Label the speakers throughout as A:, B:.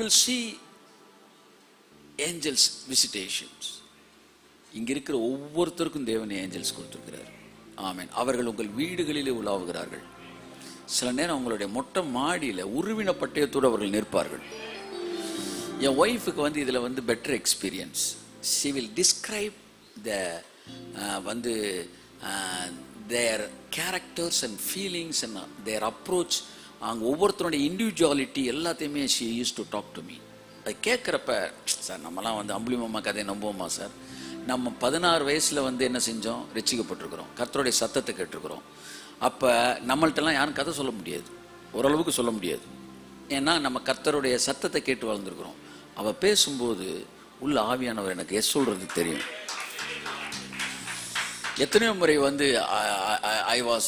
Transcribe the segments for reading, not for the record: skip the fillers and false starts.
A: will see angels visitations. இங்க இருக்கிற ஒவ்வொருத்தருக்கும் தேவன் ஏஞ்சல்ஸ் கொடுத்திருக்கிறார். ஆமென். அவர்கள் உங்கள் வீடுகளிலே உலாவுகிறார்கள். சில நேரம் உங்களுடைய மொட்டை மாடியில் உருவின பட்டயத்தோடு அவர்கள் நிற்பார்கள். என் ஒய்ஃபுக்கு வந்து இதில் வந்து better experience. She will describe the வந்து their characters and feelings and their approach. அங்கே ஒவ்வொருத்தருடைய இண்டிவிஜுவாலிட்டி எல்லாத்தையுமே she use to talk to me. அது கேட்குறப்ப, சார் நம்மலாம் வந்து அம்புலிமாமா கதையை நம்புவோமா சார்? நம்ம 16 வயசில் வந்து என்ன செஞ்சோம்? ரட்சிக்கப்பட்டிருக்கிறோம், கர்த்தருடைய சத்தத்தை கேட்டிருக்கிறோம். அப்போ நம்மள்ட்டெல்லாம் யாரும் கதை சொல்ல முடியாது, ஓரளவுக்கு சொல்ல முடியாது. ஏன்னா நம்ம கர்த்தருடைய சத்தத்தை கேட்டு வளர்ந்துருக்குறோம். அவள் பேசும்போது உள்ள ஆவியானவர் எனக்கு எஸ் சொல்கிறது தெரியும். எத்தனையோ முறை வந்து I was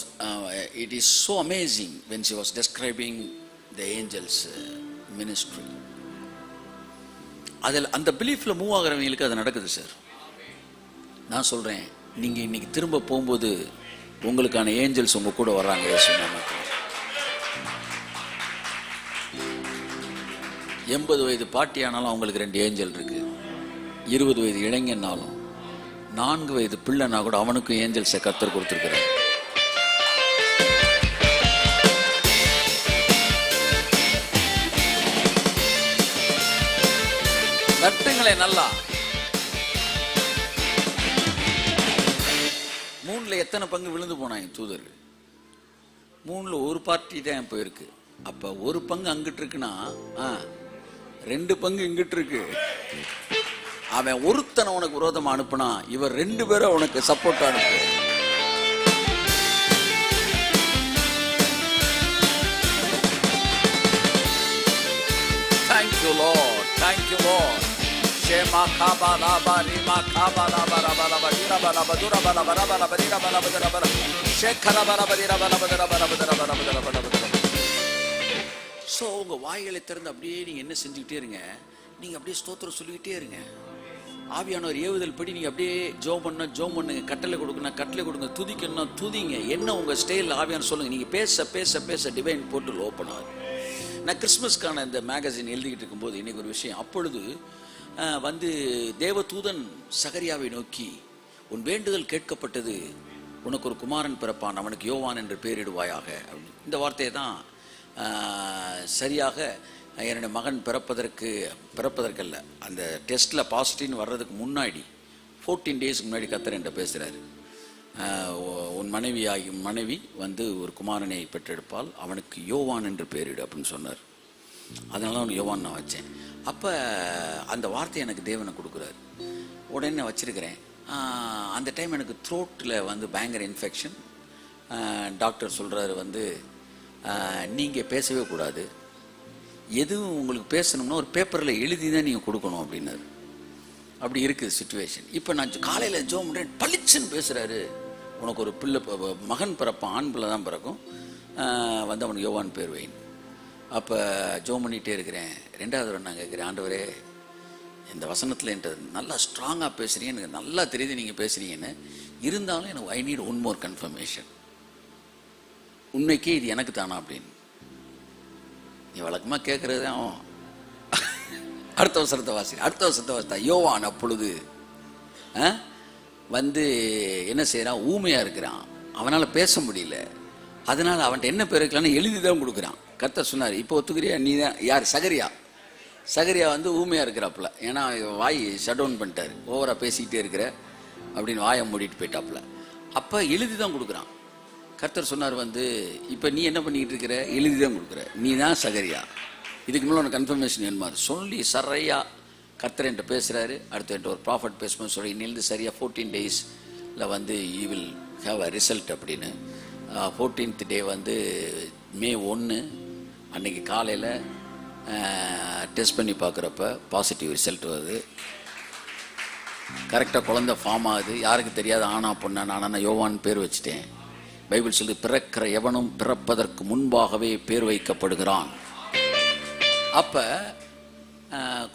A: it is so amazing when she was describing the angels ministry. அதில் அந்த பிலீஃபில் மூவ் ஆகிறவங்களுக்கு அது நடக்குது சார். நான் சொல்கிறேன், நீங்கள் இன்னைக்கு திரும்ப போகும்போது உங்களுக்கான ஏஞ்சல்ஸ் உங்கள் கூட வர்றாங்க. இயேசு நாமத்தில் 80 வயது பாட்டியானாலும் அவங்களுக்கு 2 ஏஞ்சல் இருக்கு. 20 வயது இளைஞனாலும் 4 வயது பிள்ளைனா கூட அவனுக்கும் ஏஞ்சல்ஸை கர்த்தர் கொடுத்துருக்கிறார். கட்டுங்களே நல்லா. 3ல் எத்தனை பங்கு விழுந்து போனாங்க தூதர்கள்? 3ல் ஒரு பார்ட்டி தான் போயிருக்கு. அப்ப ஒரு பங்கு அங்கிட்டு இருக்குன்னா 2 பங்கு இங்கிட்டு இருக்கு. அவன் ஒருத்தனை உனக்கு விரோதமா அனுப்புனா இவர் 2 பேரை உனக்கு சப்போர்ட் அனுப்பு. Thank you Lord, thank you Lord. Shema kabala bari ma kabala bara bara bara bara bara bara bara bara bara bara bara shekara bara bara bara bara bara bara bara. So உங்கள் வாய்களை திறந்து அப்படியே நீங்கள் என்ன செஞ்சுக்கிட்டே இருங்க. நீங்கள் அப்படியே ஸ்தோத்திரம் சொல்லிக்கிட்டே இருங்க. ஆவியானவர் ஏவுதல் படி நீங்கள் அப்படியே ஜோம் பண்ணுங்க, கட்டளை கொடுக்கணும், கட்டளை கொடுங்க, துதிக்கணும், துதிங்க. என்ன உங்கள் ஸ்டைலில் ஆவியானவர் சொல்லுங்கள். நீங்கள் பேச பேச பேச டிவைன் போர்ட்டல் ஓப்பன் ஆகுது. நான் கிறிஸ்மஸ்க்கான இந்த மேகசின் எழுதிக்கிட்டு இருக்கும்போது இன்றைக்கி ஒரு விஷயம். அப்பொழுது வந்து தேவதூதன் சகரியாவை நோக்கி, உன் வேண்டுதல் கேட்கப்பட்டது, உனக்கு ஒரு குமாரன் பிறப்பான், அவனுக்கு யோவான் என்று பெயரிடுவாயாக. இந்த வார்த்தையை தான் சரியாக என்னுடைய மகன் பிறப்பதற்கல்ல, அந்த டெஸ்ட்டில் பாசிட்டிவ்னு வர்றதுக்கு முன்னாடி 14 டேஸ்க்கு முன்னாடி கர்த்தர் என்கிட்ட பேசுகிறாரு. உன் மனைவி வந்து ஒரு குமாரனை பெற்றெடுப்பால், அவனுக்கு யோவான் என்று பெயரிடு அப்படின்னு சொன்னார். அதனால அவனுக்கு யோவான் நான் வச்சேன். அப்போ அந்த வார்த்தை எனக்கு தேவனை கொடுக்குறாரு. உடனே நான் வச்சுருக்கிறேன். அந்த டைம் எனக்கு த்ரோட்டில் வந்து பயங்கர இன்ஃபெக்ஷன். டாக்டர் சொல்கிறாரு வந்து, நீங்கள் பேசவே கூடாது, எதுவும் உங்களுக்கு பேசணும்னா ஒரு பேப்பரில் எழுதி தான் நீங்கள் கொடுக்கணும் அப்படின்னாரு. அப்படி இருக்குது சுச்சுவேஷன். இப்போ நான் காலையில் ஜோம் பண்ணுறேன், பளிச்சுன்னு பேசுகிறாரு, உனக்கு ஒரு மகன் பிறப்பான், ஆண் பிள்ளை தான் பிறக்கும், வந்து அவனுக்கு யோவான் பேர் வைன். அப்போ ஜோம் பண்ணிகிட்டே இருக்கிறேன். 2வது நான் கேட்குறேன், ஆண்டவரே இந்த வசனத்தில் என்கிட்ட நல்லா ஸ்ட்ராங்காக பேசுகிறீங்க, எனக்கு நல்லா தெரியுது நீங்கள் பேசுகிறீங்கன்னு, இருந்தாலும் எனக்கு I need one more confirmation. உண்மைக்கே இது எனக்கு தானா அப்படின்னு. நீ வழக்கமாக கேட்குறது அவன். அடுத்த வசனத்தை வாசித்தா, யோவான் அப்பொழுது வந்து என்ன செய்கிறான், ஊமையாக இருக்கிறான், அவனால் பேச முடியல. அதனால் அவன்கிட்ட என்ன பேர் இருக்கலான்னு எழுதி தான் கொடுக்குறான். கர்த்தர் சொன்னார், இப்போ ஒத்துக்கிறியா? நீ தான் யார்? சகரியா வந்து ஊமையாக இருக்கிறாப்புல. ஏன்னா வாய் ஷட் டவுன் பண்ணிட்டார், ஓவராக பேசிக்கிட்டே இருக்கிற அப்படின்னு வாயை மூடிட்டு போயிட்டாப்புல. அப்போ எழுதி தான் கொடுக்குறான். கர்த்தர் சொன்னார் வந்து, இப்போ நீ என்ன பண்ணிக்கிட்டு இருக்கிற? எழுதி தான் கொடுக்குற, நீ தான் சகரியா, இதுக்கு மேலே உனக்கு கன்ஃபர்மேஷன் வேணுமாறு சொல்லி சரையா கர்த்தர் என்கிட்ட பேசுகிறாரு. அடுத்து என்கிட்ட ஒரு ப்ராஃபட் பேசும்போது சொல்லி, இன்னிலிருந்து சரியாக 14 டேஸில் வந்து you will have a result அப்படின்னு. 14th டே வந்து May 1 அன்றைக்கி காலையில் டெஸ்ட் பண்ணி பார்க்குறப்ப பாசிட்டிவ் ரிசல்ட் வருது. கரெக்டாக குழந்தை ஃபார்ம் ஆகுது. யாருக்கு தெரியாது, ஆனா பொண்ணா. நான் யோவான் பேர் வச்சுட்டேன். பைபிள் சொல்லி, பிறக்கிற எவனும் பிறப்பதற்கு முன்பாகவே பேர் வைக்கப்படுகிறான். அப்போ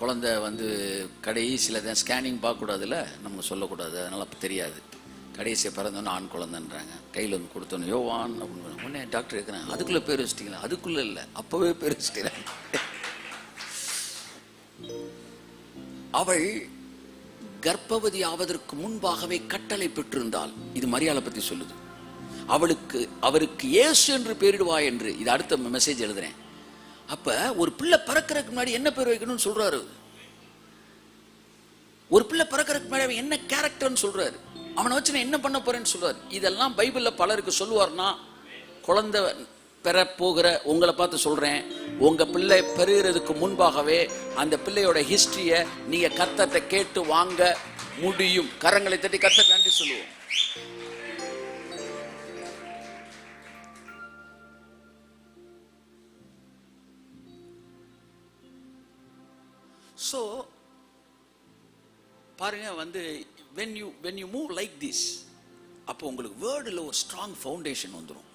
A: குழந்தை வந்து கடைசியில் தான் ஸ்கேனிங் பார்க்கக்கூடாதுல்ல, நம்ம சொல்லக்கூடாது, அதனால் அப்போ தெரியாது. கடைசியை பிறந்தோன்னு ஆண் குழந்தைன்றாங்க. கையில் வந்து கொடுத்தோன்னு யோவான் அப்படின்னு. உடனே டாக்டர் கேட்குறேன், அதுக்குள்ளே பேர் வச்சிட்டிங்களா? அதுக்குள்ளே இல்லை, அப்போவே பேர் வச்சிட்டேன். அவள் கர்ப்பவதி ஆவதற்கு முன்பாகவே கட்டளை பெற்றிருந்தால், இது மரியாதை பத்தி சொல்லுது. அவருக்கு இயேசு என்று பெயரிடுவாய் என்று, இது அடுத்த மெசேஜ் எழுதுறேன். அப்ப ஒரு பிள்ளை பிறக்கிறதுக்கு முன்னாடி என்ன பேர் வைக்கணும்னு சொல்றாரு. ஒரு பிள்ளை பிறக்கிறதுக்கு முன்னாடி என்ன கேரக்டர்னு சொல்றாரு. அவனை வச்சு நான் என்ன பண்ண போறேன்னு சொல்றாரு. இதெல்லாம் பைபிள்ல பலருக்கு சொல்லுவார்னா, குழந்தை பெற போகிற உங்களை பார்த்து சொல்றேன், உங்க பிள்ளை பெறுகிறதுக்கு முன்பாகவே அந்த பிள்ளையோட ஹிஸ்டரிய நீங்க கர்த்தர்ட்ட கேட்டு வாங்க முடியும். கரங்களை தட்டி கர்த்தர் நன்றி சொல்லுவோம். So பாருங்க, வந்து when you move like this, அப்போ உங்களுக்கு வேர்டில் ஒரு ஸ்ட்ராங் ஃபவுண்டேஷன் வந்துடும்.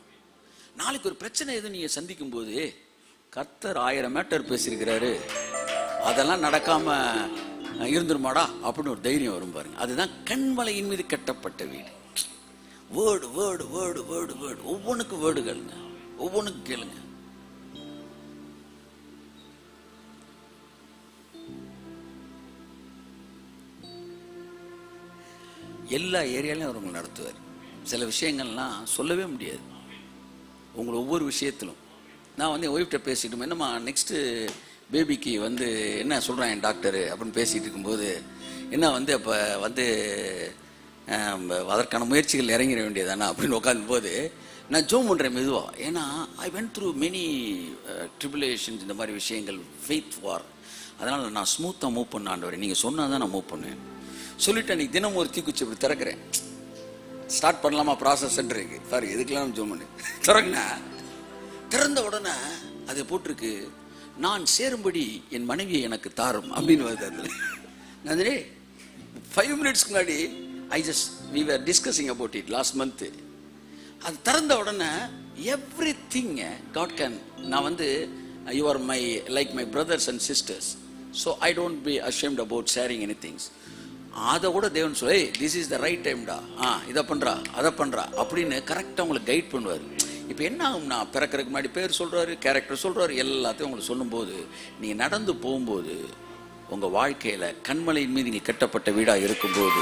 A: நாளைக்கு ஒரு பிரச்சனை எதுவும் நீங்க சந்திக்கும் போது, கர்த்தர் 1000 மேட்டர் பேசியிருக்கிறாரு, அதெல்லாம் நடக்காம இருந்துருமாடா அப்படின்னு ஒரு தைரியம் வரும் பாருங்க. அதுதான் கண்மலையின் மீது கட்டப்பட்ட வீடு. Word word word word word, ஒவ்வொன்றுக்கும் வேர்டு கேளுங்க, ஒவ்வொன்றுக்கும் கேளுங்க. எல்லா ஏரியாலையும் அவர் உங்களை நடத்துவார். சில விஷயங்கள்லாம் சொல்லவே முடியாது உங்களை, ஒவ்வொரு விஷயத்திலும். நான் வந்து என் ஒய்ஃப்ட்ட பேசிட்டு, என்னம்மா நெக்ஸ்ட்டு பேபிக்கு வந்து என்ன சொல்கிறேன் டாக்டரு அப்படின்னு பேசிகிட்டு இருக்கும்போது, என்ன வந்து அப்போ வந்து அதற்கான முயற்சிகள் இறங்கிட வேண்டியதானா அப்படின்னு உட்காந்து போது நான் ஜோம் பண்ணுறேன் மெதுவாக. ஏன்னா I went through many tribulations, இந்த மாதிரி விஷயங்கள், ஃபெய்த் வார். அதனால் நான் ஸ்மூத்தாக மூவ் பண்ண ஆண்டவரே, நீங்கள் சொன்னால் தான் நான் மூவ் பண்ணுவேன் சொல்லிட்டு அன்றைக்கி தினமும் ஒரு தீக்குச்சி இப்படி திறக்கிறேன். ஸ்டார்ட் பண்ணலாமா ப்ராசஸ் இருக்கு சாரி, எதுக்கெல்லாம் ஜோம் பண்ணு திறக்குண்ணா. திறந்த உடனே அதை போட்டிருக்கு, நான் சேரும்படி என் மனைவியை எனக்கு தாரும் அப்படின்னு வருது. அதில் நான் 5 மினிட்ஸ்க்கு முன்னாடி we were discussing about it last month. அது திறந்த உடனே everything God can, நான் வந்து you are like my brothers and sisters, so I don't be ashamed about sharing anything. அதை கூட தேவன் சொல்லி, திஸ் இஸ் த ரைட் டைம்டா, இதை பண்ணுறா அதை பண்ணுறா அப்படின்னு கரெக்டாக உங்களை கைட் பண்ணுவார். இப்போ என்ன ஆகும்னா, பிறக்கிறதுக்கு முன்னாடி பேர் சொல்கிறாரு, கேரக்டர் சொல்கிறாரு, எல்லாத்தையும் உங்களுக்கு சொல்லும்போது நீங்கள் நடந்து போகும்போது உங்கள் வாழ்க்கையில் கண்மலையின் மீது நீங்கள் கட்டப்பட்ட வீடாக இருக்கும்போது,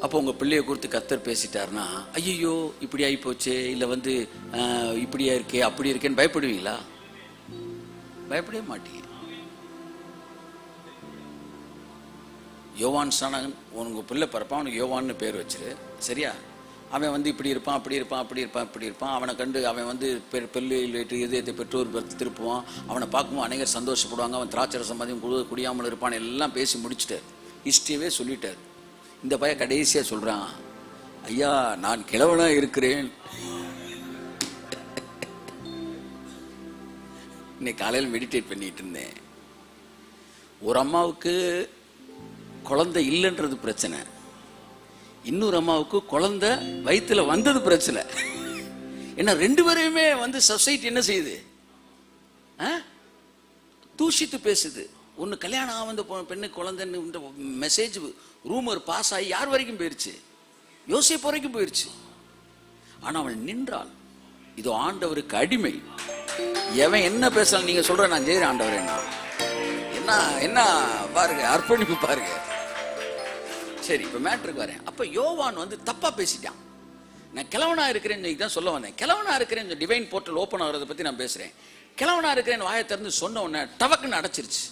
A: அப்போ உங்கள் பிள்ளையை குறித்து கர்த்தர் பேசிட்டாருன்னா, ஐயோ இப்படி ஆகிப்போச்சு, இல்லை வந்து இப்படியா இருக்கே அப்படி இருக்கேன்னு பயப்படுவீங்களா? பயப்படவே மாட்டீங்க. யோவான் ஸ்நானகன், உனக்கு பிள்ளை பிறப்பான், அவனுக்கு யோவான்னு பேர் வச்சிரு, சரியா? அவன் வந்து இப்படி இருப்பான் அப்படி இருப்பான் அப்படி இருப்பான் இப்படி இருப்பான். அவனை கண்டு அவன் வந்து பிள்ளையில் இதயத்தை பெற்றோர் திருப்புவான். அவனை பார்க்கும்போது அநேகர் சந்தோஷப்படுவாங்க. அவன் திராட்சரசம் மதியம் குடியாமல் இருப்பான். எல்லாம் பேசி முடிச்சுட்டார், ஹிஸ்ட்ரியவே சொல்லிட்டார். இந்த பையன் கடைசியாக சொல்கிறான், ஐயா நான் கிழவனாக இருக்கிறேன். இன்னைக்கு காலையில் மெடிடேட் பண்ணிட்டு இருந்தேன். ஒரு அம்மாவுக்கு குழந்தை இல்லைன்றது பிரச்சனை, இன்னொரு அம்மாவுக்கு குழந்தை வயிற்றுல வந்தது பிரச்சனை. ஏன்னா 2 பேரையுமே வந்து சொசைட்டி என்ன செய்யுது, தூஷித்து பேசுது. ஒன்று கல்யாணம் ஆவந்த பெண்ணு குழந்தைன்னு மெசேஜ் ரூமர் பாஸ் ஆகி யார் வரைக்கும் போயிடுச்சு, யோசேப்பு வரைக்கும் போயிடுச்சு. ஆனால் அவள் நின்றாள், இதோ ஆண்டவருக்கு அடிமை. எவன் என்ன பேசலாம், நீங்க சொல்ற நான் செய்யறேன் ஆண்டவர், என்ன என்ன பாருங்க, அர்ப்பணிப்பு பாருங்க. சரி, இப்ப மேட்ருக்கு வரேன். அப்ப யோவான் வந்து தப்பா பேசிட்டான். நான் கிழவனா இருக்கிறேன்னு தான் சொல்ல வந்தேன். கிழவனா இருக்கிறேன், டிவைன் போர்ட்டல் ஓப்பன் ஆகிறத பத்தி நான் பேசுறேன். கிழவனா இருக்கிறேன்னு வாயை திறந்து சொன்ன உடனே டவக்குன்னு அடைச்சிருச்சு.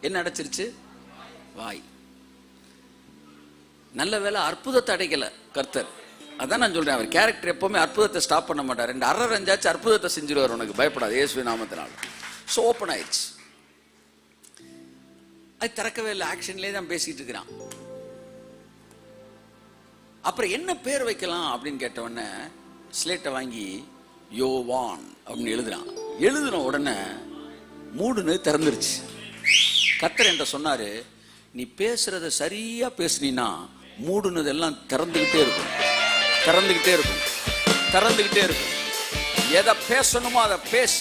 A: என்ன அடைச்சிருச்சு? வாய். நல்ல வேலை அற்புதத்தை அடைக்கல கர்த்தர். அதான் நான் சொல்றேன், அவர் கேரக்டர் எப்பவுமே அற்புதத்தை ஸ்டாப் பண்ண மாட்டார். 2 அரை அற்புதத்தை செஞ்சிருவார். உனக்கு பயப்படாது, இயேசுவின் நாமத்தினால. ஸோ ஓப்பன் ஆயிடுச்சு. அது திறக்கவே இல்லை, ஆக்ஷன்லேயே தான் பேசிட்டு இருக்கிறான். அப்புறம் என்ன பேர் வைக்கலாம் அப்படின்னு கேட்ட உடனே ஸ்லேட்டை வாங்கி யோவான் அப்படின்னு எழுதுறான். எழுதுன உடனே மூடுன்னு திறந்துருச்சு. கர்த்தர் என்கிட்ட சொன்னாரு, நீ பேசுறத சரியா பேசுனீன்னா மூடுனது எல்லாம் திறந்துகிட்டே இருக்கும், திறந்துகிட்டே இருக்கும், திறந்துகிட்டே இருக்கும். எதை பேசணுமோ அதை பேசு.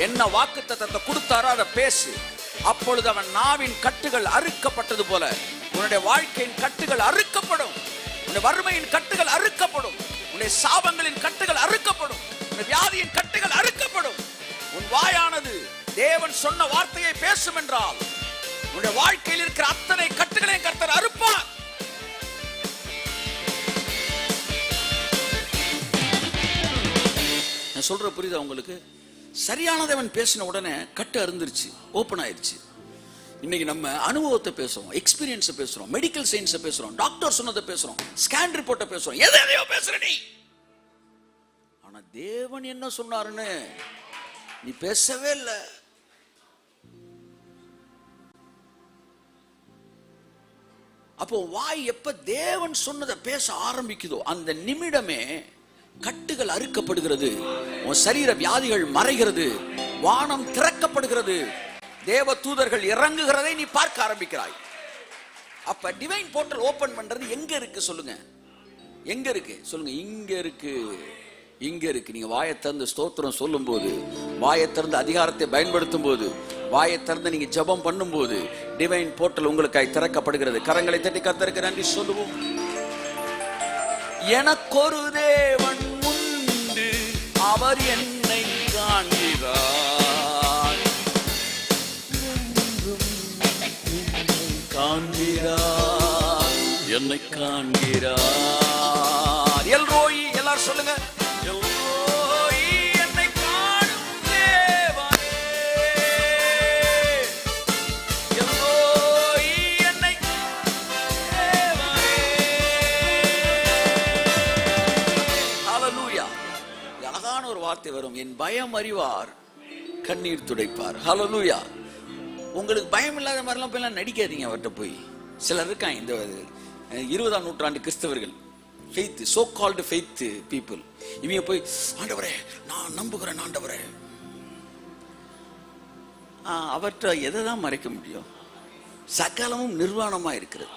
A: என்ன வாக்குத்தத்தத்தை கொடுத்தாரோ அதை பேசு. அப்பொழுது அவன் நாவின் கட்டுகள் அறுக்கப்பட்டது போல உன்னுடைய வாழ்க்கையின் கட்டுகள் அறுக்கப்படும். உன்னுடைய வறுமையின் கட்டுகள் அறுக்கப்படும். உன்னுடைய சாபங்களின் கட்டுகள் அறுக்கப்படும். உன்னுடைய வியாதியின் கட்டுகள் அறுக்கப்படும். உன் வாயானது தேவன் சொன்ன வார்த்தையை பேசும் என்றால் உன்னுடைய வாழ்க்கையில் இருக்கிற அத்தனை கட்டுகளையும் கர்த்தர் அறுப்பார். நான் சொல்ற புரியுதா உங்களுக்கு? சரியானதவன் பேசின உடனே கட்டு அறுந்துருச்சு, ஓப்பன் ஆயிடுச்சு. இன்னைக்கு நம்ம அனுபவத்தை பேசுறோம், எக்ஸ்பீரியன்ஸை பேசுறோம், மெடிக்கல் சயின்ஸை பேசுறோம், டாக்டர் சொன்னதை பேசுறோம், ஸ்கேன் ரிப்போர்ட்டை பேசுறோம், எதையோ பேசுற நீ. ஆனா தேவன் என்ன சொன்னாருன்னு நீ பேசவே இல்லை. அப்போ வாய் எப்ப தேவன் சொன்னதை பேச ஆரம்பிக்குதோ அந்த நிமிடமே கட்டுகள் அறுக்கப்படுகிறது, உன் சரீர வியாதிகள் மறைகிறது, வானம் திறக்கப்படுகிறது, தேவ தூதர்கள் இறங்குகிறதை நீ பார்க்க ஆரம்பிக்கிறாய். அப்ப டிவைன் போர்ட்டல் ஓபன் பண்றது எங்க இருக்கு சொல்லுங்க? எங்க இருக்கு சொல்லுங்க? இங்க இருக்கு, இங்க இருக்கு. நீங்க வாயை திறந்து ஸ்தோத்திரம் சொல்லும் போது, வாயை திறந்து அதிகாரத்தை பயன்படுத்தும் போது, வாயை திறந்து நீங்க ஜெபம் பண்ணும் போது டிவைன் போர்ட்டல் உங்களுக்காய் திறக்கப்படுகிறது. கரங்களை தட்டி கர்த்தருக்கு நன்றி சொல்லுவோம். எனக்கு ஒரு தேவன் உண்டு, அவர் என்னை காண்கிறார், காண்கிறார், என்னை காண்கிறார். எல்ரோயி, எல்லாரும் சொல்லுங்க. எல்ரோயி, என்னை காணும் தேவனே. எல்ரோயி, என்னை தேவனே. ஹல்லேலூயா. அழகான ஒரு வார்த்தை வரும், என் பயம் அறிவார், கண்ணீர் துடைப்பார். ஹல்லேலூயா. உங்களுக்கு பயம் இல்லாத மாதிரிலாம் போய் நடிக்காதீங்க. அவர்கிட்ட போய் சிலர் இருக்காங்க, இந்த 20ஆம் நூற்றாண்டு கிறிஸ்தவர்கள், faith, so called faith people. இவங்க போய் ஆண்டவரே நான் நம்புகிறேன் ஆண்டவரே. அவர்கிட்ட எதை தான் மறைக்க முடியும்? சகலமும் நிர்வாணமா இருக்கிறது.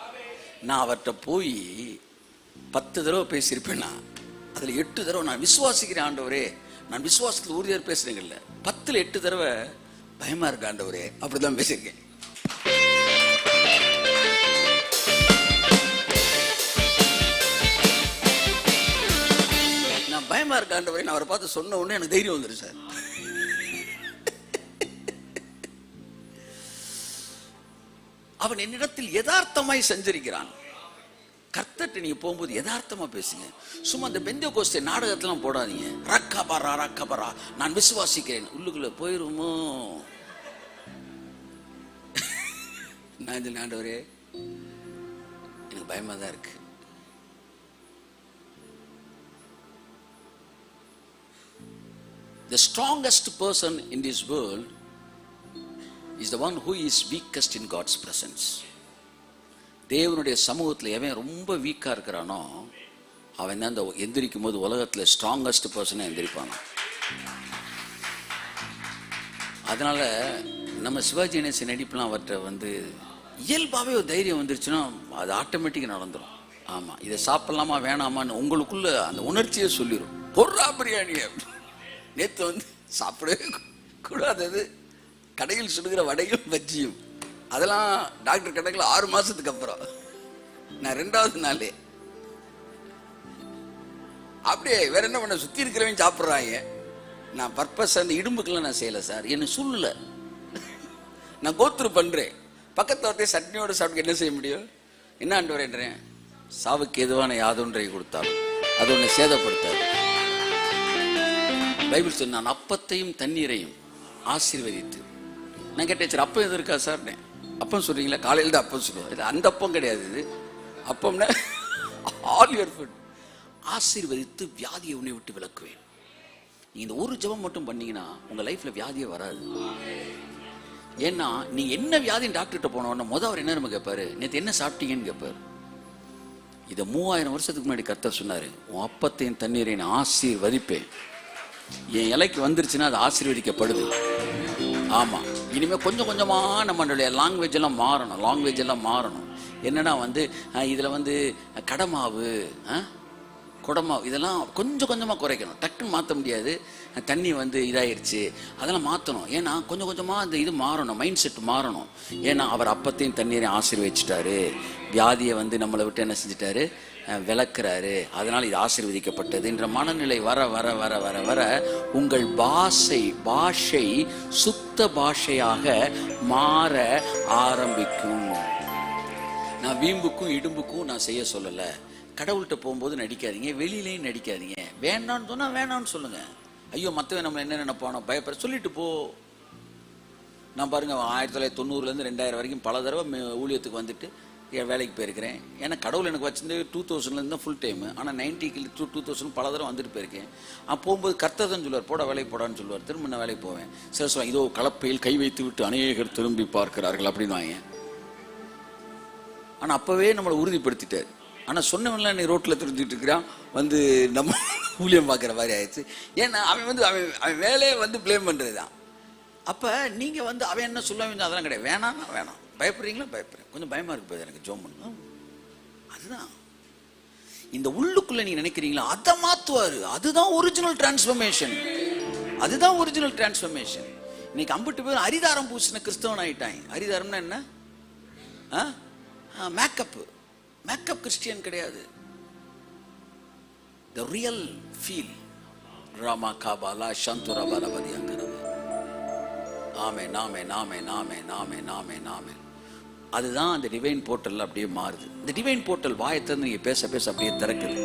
A: நான் அவர்கிட்ட போய் 10 தடவை பேசியிருப்பேன்னா அதுல 8 தடவை நான் விசுவாசிக்கிறேன் ஆண்டவரே, நான் விசுவாசத்தில் உறுதியாக பேசுறேங்கல்ல, 10ல் 8 தடவை பயமா இருக்கு ஆண்டவரே அப்படிதான் பேசியிருக்கேன். நான் பயமா இருக்க ஆண்டவரே நான் அவரை பார்த்து சொன்ன உடனே எனக்கு தைரியம் வந்துரு சார். அவன் என்னிடத்தில் யதார்த்தமாய் சஞ்சரிக்கிறான். கர்த்தர்ட்ட நீங்க போகும்போது யதார்த்தமா பேசுங்க. சும்மா இந்த பெந்தேகோஸ்தே நாடகத்தெல்லாம் போடாதீங்க. ரக்கபரா ரக்கபரா நான் விசுவாசிக்கிறேன், உள்ளுக்குள்ள போயிருமோ. நான் இந்த ஆண்டவரே எனக்கு பயமா தான் இருக்கு. The strongest person in this world is the one who is weakest in God's presence. தேவனுடைய சமூகத்தில் எவன் ரொம்ப வீக்கா இருக்கிறானோ அவன் தான் அந்த எந்திரிக்கும் போது உலகத்தில் ஸ்ட்ராங்கஸ்ட் பர்சனாக எந்திரிப்பானோ. அதனால நம்ம சிவாஜி கணேசன் நடிப்புலாம் அவர்கிட்ட இயல்பாகவே ஒரு தைரியம் வந்துருச்சுன்னா அது ஆட்டோமேட்டிக்காக நடந்துடும். ஆமாம், இதை சாப்பிடலாமா வேணாமான்னு உங்களுக்குள்ள அந்த உணர்ச்சியை சொல்லிடும். பொர்ரா பிரியாணியை நேற்று சாப்பிடவே கூடாதது, கடையில் சுடுகிற வடையும் பஜ்ஜியும், அதெல்லாம் டாக்டர் கணக்கில் 6 மாசத்துக்கு அப்புறம் நான் 2வது நாளே அப்படியே வேற என்ன பண்ண, சுத்தி இருக்கிறவங்க சாப்பிட்றாங்க. நான் பர்பஸ் அந்த இடும்புக்கெல்லாம் நான் செய்யலை சார், என்ன சூழ்நிலை நான் கோத்துரு பண்றேன். பக்கத்து ஒருத்தையும் சட்னியோட சாப்பிட்டு என்ன செய்ய முடியும்? என்ன ஆண்டவரேன்றேன், சாவுக்கு எதுவான யாதொன்றை கொடுத்தாலும் அது ஒன்றை சேதப்படுத்தாது. பைபிள் சொன்ன நான் அப்பத்தையும் தண்ணீரையும் ஆசீர்வதித்து. நான் கேட்டேன் சார் அப்பம் எது இருக்கா சார்? அப்பம் சொல்றீங்களா? காலையில் தான் அப்பம் சொல்லுவோம். இது அந்த அப்பம் கிடையாது, இது அப்பம்னா ஆல் யுவர் ஃபுட். ஆசீர்வதித்து வியாதியை உன்னை விட்டு விலக்குவேன். நீங்க இந்த ஒரு ஜெபம் மட்டும் பண்ணீங்கன்னா உங்க லைஃப்ல வியாதியே வராது. ஏன்னா நீங்க என்ன வியாதின்னு டாக்டர்கிட்ட போனோன்னா அவர் என்ன நம்ம கேட்பாரு, நேற்று என்ன சாப்பிட்டீங்கன்னு கேட்பாரு. இதை 3000 வருஷத்துக்கு முன்னாடி கர்த்தர் சொன்னாரு, உன் அப்பத்தையும் தண்ணீரையும் நான் ஆசீர்வதிப்பேன். என் இலைக்கு வந்துருச்சுன்னா அது ஆசீர்வதிக்கப்படுது. ஆமா, இனிமே கொஞ்சம் கொஞ்சமா நம்மளுடைய லாங்குவேஜ் எல்லாம் மாறணும். என்னன்னா இதுல கடமாவு, குடமா இதெல்லாம் கொஞ்சம் கொஞ்சமாக குறைக்கணும். டக்குன்னு மாற்ற முடியாது. தண்ணி வந்து இதாகிடுச்சு, அதெல்லாம் மாற்றணும். ஏன்னா கொஞ்சம் கொஞ்சமாக அந்த இது மாறணும், மைண்ட் செட் மாறணும். ஏன்னா அவர் அப்பத்தையும் தண்ணீரையும் ஆசீர்வதிச்சிட்டாரு, வியாதியை வந்து நம்மளை விட்டு என்ன செஞ்சிட்டாரு, விளக்குறாரு. அதனால் இது ஆசீர்வதிக்கப்பட்டது என்ற மனநிலை வர வர வர வர வர உங்கள் பாஷை சுத்த பாஷையாக மாற ஆரம்பிக்கும். நான் வீம்புக்கும் இடும்புக்கும் நான் செய்ய சொல்லலை. கடவுள்கிட்ட போகும்போது நடிக்காதீங்க, வெளியிலையும் நடிக்காதீங்க. வேண்டான்னு சொன்னால் வேணான்னு சொல்லுங்க. ஐயோ மற்றவன் நம்மளை என்ன நினைப்பானோ பயப்பட சொல்லிட்டு போ. நான் பாருங்க 1990 2000 வரைக்கும் பல தடவை ஊழியத்துக்கு வந்துட்டு என் வேலைக்கு போயிருக்கிறேன். ஏன்னா கடவுள் எனக்கு வச்சிருந்து 2000 தான் ஃபுல் டைமு. ஆனால் 90 to 2000 பல தடவை வந்துட்டு போயிருக்கேன். போகும்போது கர்த்தர் தான் சொல்லுவார், போட வேலைக்கு போடான்னு சொல்லுவார். திரும்ப நான் வேலைக்கு போவேன். சில சொல்லுவாங்க, இதோ கலப்பையில் கை வைத்து விட்டு அநேகர் திரும்பி பார்க்கிறார்கள் அப்படின்னு வாங்க. ஆனால் அப்போவே நம்மளை உறுதிப்படுத்திட்டார். ஆனால் சொன்னவன்லாம் நீ ரோட்டில் தெரிஞ்சுட்டு இருக்கிறான் வந்து நம்ம ஊழியம் பார்க்குற மாதிரி ஆயிடுச்சு. ஏன்னா அவன் வேலையை வந்து பிளேம் பண்ணுறது தான். அப்போ நீங்கள் வந்து அவன் என்ன சொல்லுவாங்க, அதெல்லாம் கிடையாது. வேணான்னா வேணாம். பயப்படுறீங்களா? பயப்படுறேன். கொஞ்சம் பயமாக இருக்கு போது எனக்கு ஜோம் பண்ணணும். அதுதான் இந்த உள்ளுக்குள்ளே நீங்கள் நினைக்கிறீங்களா அதை மாற்றுவார். அதுதான் ஒரிஜினல் டிரான்ஸ்ஃபர்மேஷன். அதுதான் ஒரிஜினல் டிரான்ஸ்ஃபர்மேஷன். இன்னைக்கு 50 பேர் அரிதாரம் பூசின கிறிஸ்தவன் ஆகிட்டாங்க. அரிதாரம்னா என்ன? மேக்கப் கிறிஸ்டியன் கிடையாது. The real feel Rama Kabala Shantura Balabadiya Karava. ஆமென் ஆமென் ஆமென் ஆமென் ஆமென் ஆமென் ஆமென். அதுதான் அந்த டிவைன் போர்ட்டல் அப்படியே மாறுது. இந்த டிவைன் போர்ட்டல் வாயத்திலிருந்து நீங்க பேச பேச அப்படியே திறக்குது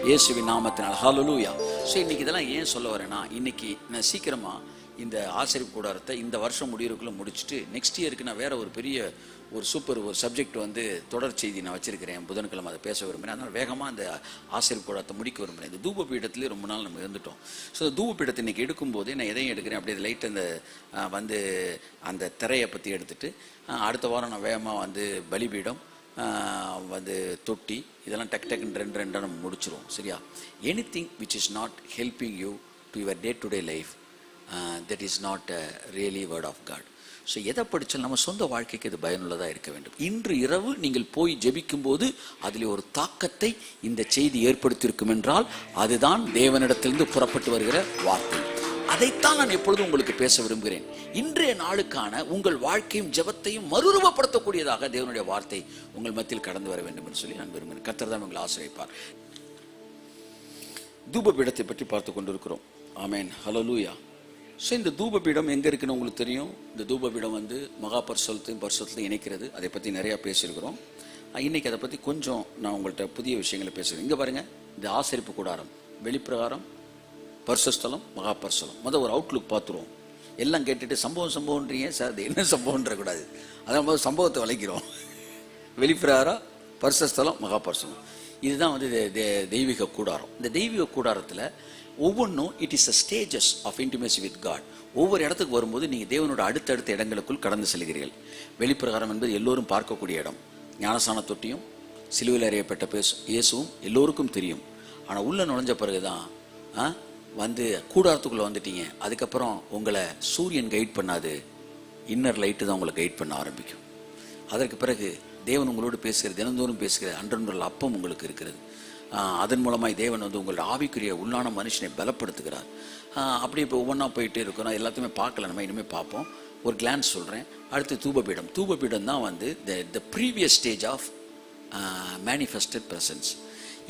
A: இயேசுவின் நாமத்தினால். ஹல்லேலூயா. ஸோ இன்னைக்கு இதெல்லாம் ஏன் சொல்ல வரேன்னா, இன்னைக்கு நான் சீக்கிரமா இந்த ஆசரிப்பு கூடாரத்தை இந்த வருஷம் முடிவுக்குள்ளே முடிச்சுட்டு நெக்ஸ்ட் இயருக்கு நான் வேற ஒரு பெரிய ஒரு சப்ஜெக்ட் வந்து தொடர் செய்தி நான் வச்சிருக்கிறேன். புதன்கிழமை அதை பேச விரும்புகிறேன். அதனால் வேகமாக அந்த ஆசரிப்பு கூடாரத்தை முடிக்க விரும்புகிறேன். இந்த தூப பீடத்துலேயே ரொம்ப நாள் நம்ம இருந்துட்டோம். ஸோ இந்த தூப பீடத்தை இன்னைக்கு எடுக்கும்போதே நான் எதையும் எடுக்கிறேன் அப்படியே லைட் அந்த வந்து அந்த திரையை பற்றி எடுத்துட்டு அடுத்த வாரம் நான் வேகமாக வந்து பலிபீடம் வந்து தொட்டி இதெல்லாம் டக்குன்னு ரெண்டாக நம்ம முடிச்சிருவோம். சரியா? Anything which is not helping you to your day to day life, that is not really word of God. So எதை படித்தாலும் நம்ம சொந்த வாழ்க்கைக்கு இது பயனுள்ளதாக இருக்க வேண்டும். இன்று இரவு நீங்கள் போய் ஜெபிக்கும் போது அதில் ஒரு தாக்கத்தை இந்த செய்தி ஏற்படுத்தியிருக்கும் என்றால் அதுதான் தேவனிடத்திலிருந்து புறப்பட்டு வருகிற வார்த்தை. அதைத்தான் நான் எப்பொழுதும் உங்களுக்கு பேச விரும்புகிறேன். இன்றைய நாளுக்கான உங்கள் வாழ்க்கையும் ஜெபத்தையும் மறுரூபப்படுத்தக்கூடியதாக தேவனுடைய வார்த்தை உங்கள் மத்தியில் கடந்து வர வேண்டும் என்று சொல்லி நான் விரும்புகிறேன். கர்த்தர் தான் உங்களை ஆசீர்வதிப்பார். தூப பீடத்தை பற்றி பார்த்து கொண்டிருக்கிறோம். ஆமென். ஹல்லேலூயா. ஸோ இந்த தூபபீடம் எங்கே இருக்குன்னு உங்களுக்கு தெரியும். இந்த தூபபீடம் வந்து மகா பரிசுத்தத்தையும் இணைக்கிறது. அதை பற்றி நிறையா பேசியிருக்கிறோம். இன்றைக்கி அதை பற்றி கொஞ்சம் நான் உங்கள்கிட்ட புதிய விஷயங்களை பேசுகிறேன். இங்கே பாருங்கள், இந்த ஆசரிப்பு கூடாரம், வெளிப்பிரகாரம், பரிசுத்தலம், மகா பரிசுத்தலம். ஒரு அவுட்லுக் பார்த்துருவோம். எல்லாம் கேட்டுட்டு சம்பவம்ன்றீங்க சார், அது என்ன சம்பவம்ன்றக்கூடாது. அதான் சம்பவத்தை வளைக்கிறோம். வெளிப்பிரகாரம், பரிசுத்தலம், மகா பரிசுத்தலம், இதுதான் வந்து தெய்வீக கூடாரம். இந்த தெய்வீக கூடாரத்தில் ஒவ்வொன்றும் it is a stages of intimacy with God. ஒவ்வொரு இடத்துக்கு வரும்போது நீங்கள் தேவனோட அடுத்தடுத்த இடங்களுக்குள் கடந்து செல்கிறீர்கள். வெளிப்பிரகாரம் என்பது எல்லோரும் பார்க்கக்கூடிய இடம். ஞானசான தொட்டியும் சிலுவையில் அறியப்பட்ட இயேசுவும் எல்லோருக்கும் தெரியும். ஆனால் உள்ளே நுழைஞ்ச பிறகு தான் வந்து கூடாரத்துக்குள்ளே வந்துட்டீங்க. அதுக்கப்புறம் உங்களை சூரியன் கைட் பண்ணாது, இன்னர் லைட்டு தான் உங்களை கைட் பண்ண ஆரம்பிக்கும். அதற்கு பிறகு தேவன் உங்களோடு பேசுகிறது, தினந்தோறும் பேசுகிற அன்றொன்றுள்ள அப்பம் உங்களுக்கு இருக்கிறது. அதன் மூலமாக தேவன் வந்து உங்களோட ஆவிக்குரிய உள்ளான மனுஷனை பலப்படுத்துகிறார். அப்படி இப்போ ஒவ்வொன்றா போயிட்டே இருக்கிறோம். எல்லாத்தையுமே பார்க்கல, நம்ம இனிமேல் பார்ப்போம். ஒரு கிளான்ஸ் சொல்கிறேன். அடுத்து தூபபீடம். தூபபீடம் தான் வந்து the previous stage of manifested presence.